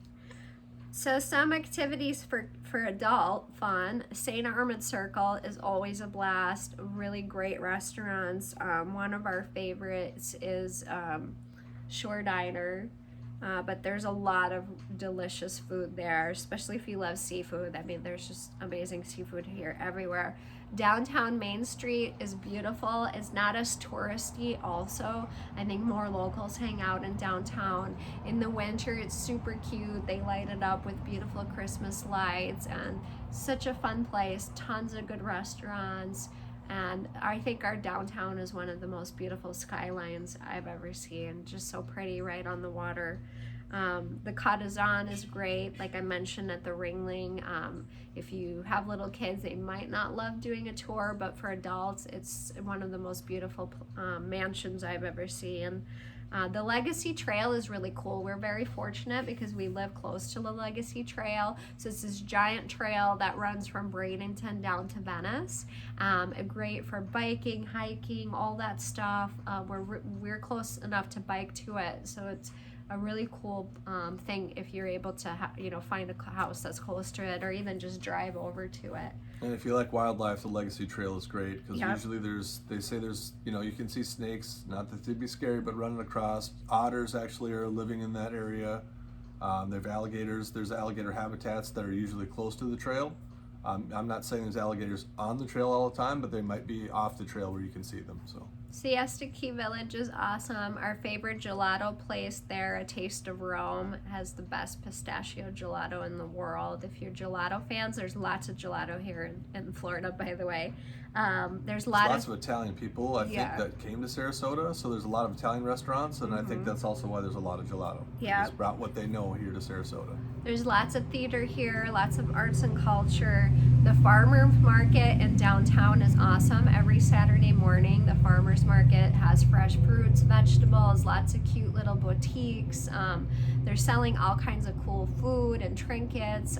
So some activities for adult fun. St. Armand Circle is always a blast. Really great restaurants. One of our favorites is Shore Diner. But there's a lot of delicious food there, especially if you love seafood. I mean, there's just amazing seafood here everywhere. Downtown Main Street is beautiful. It's not as touristy also. I think more locals hang out in downtown. In the winter, it's super cute. They light it up with beautiful Christmas lights, and such a fun place. Tons of good restaurants. And I think our downtown is one of the most beautiful skylines I've ever seen. Just so pretty right on the water. The Katazan is great, like I mentioned at the Ringling. If you have little kids, they might not love doing a tour, but for adults, it's one of the most beautiful mansions I've ever seen. The Legacy Trail is really cool. We're very fortunate because we live close to the Legacy Trail. So it's this giant trail that runs from Bradenton down to Venice. Great for biking, hiking, all that stuff. We're close enough to bike to it, so it's a really cool thing if you're able to find a house that's close to it, or even just drive over to it. And if you like wildlife, the Legacy Trail is great because Yep. usually they say there's you can see snakes, not that they'd be scary, but running across. Otters actually are living in that area. There's alligators. There's alligator habitats that are usually close to the trail. I'm not saying there's alligators on the trail all the time, but they might be off the trail where you can see them. So. Siesta Key Village is awesome. Our favorite gelato place there, A Taste of Rome, has the best pistachio gelato in the world. If you're gelato fans, there's lots of gelato here in Florida, by the way. There's lots of Italian people, I think, that came to Sarasota, so there's a lot of Italian restaurants, and I think that's also why there's a lot of gelato. Yeah. It's brought what they know here to Sarasota. There's lots of theater here, lots of arts and culture. The farmers market in downtown is awesome. Every Saturday morning, the farmers market has fresh fruits, vegetables, lots of cute little boutiques. They're selling all kinds of cool food and trinkets,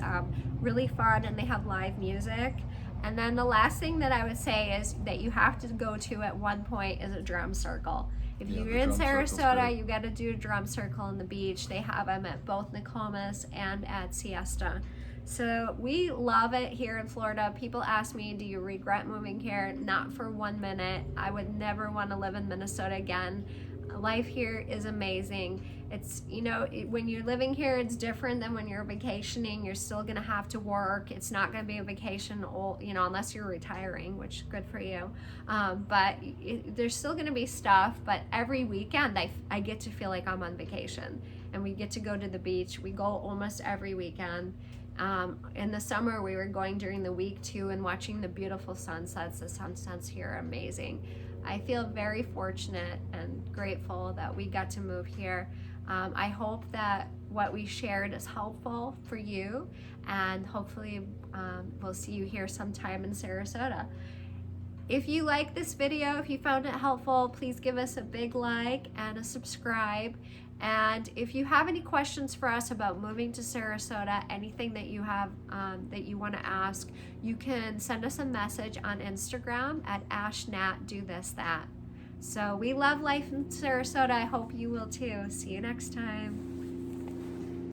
really fun, and they have live music. And then the last thing that I would say is that you have to go to at one point is a drum circle. If you're in Sarasota, you got to do a drum circle on the beach. They have them at both Nokomis and at Siesta. So we love it here in Florida. People ask me, do you regret moving here? Not for 1 minute. I would never want to live in Minnesota again. Life here is amazing. It's, when you're living here, it's different than when you're vacationing. You're still going to have to work. It's not going to be a vacation, unless you're retiring, which is good for you. But there's still going to be stuff. But every weekend, I get to feel like I'm on vacation. And we get to go to the beach. We go almost every weekend. In the summer, we were going during the week too and watching the beautiful sunsets. The sunsets here are amazing. I feel very fortunate and grateful that we got to move here. I hope that what we shared is helpful for you, and hopefully we'll see you here sometime in Sarasota. If you like this video, if you found it helpful, please give us a big like and a subscribe. And if you have any questions for us about moving to Sarasota, anything that you have that you want to ask, you can send us a message on Instagram at ashnatdothisthat. So we love life in Sarasota. I hope you will too. See you next time.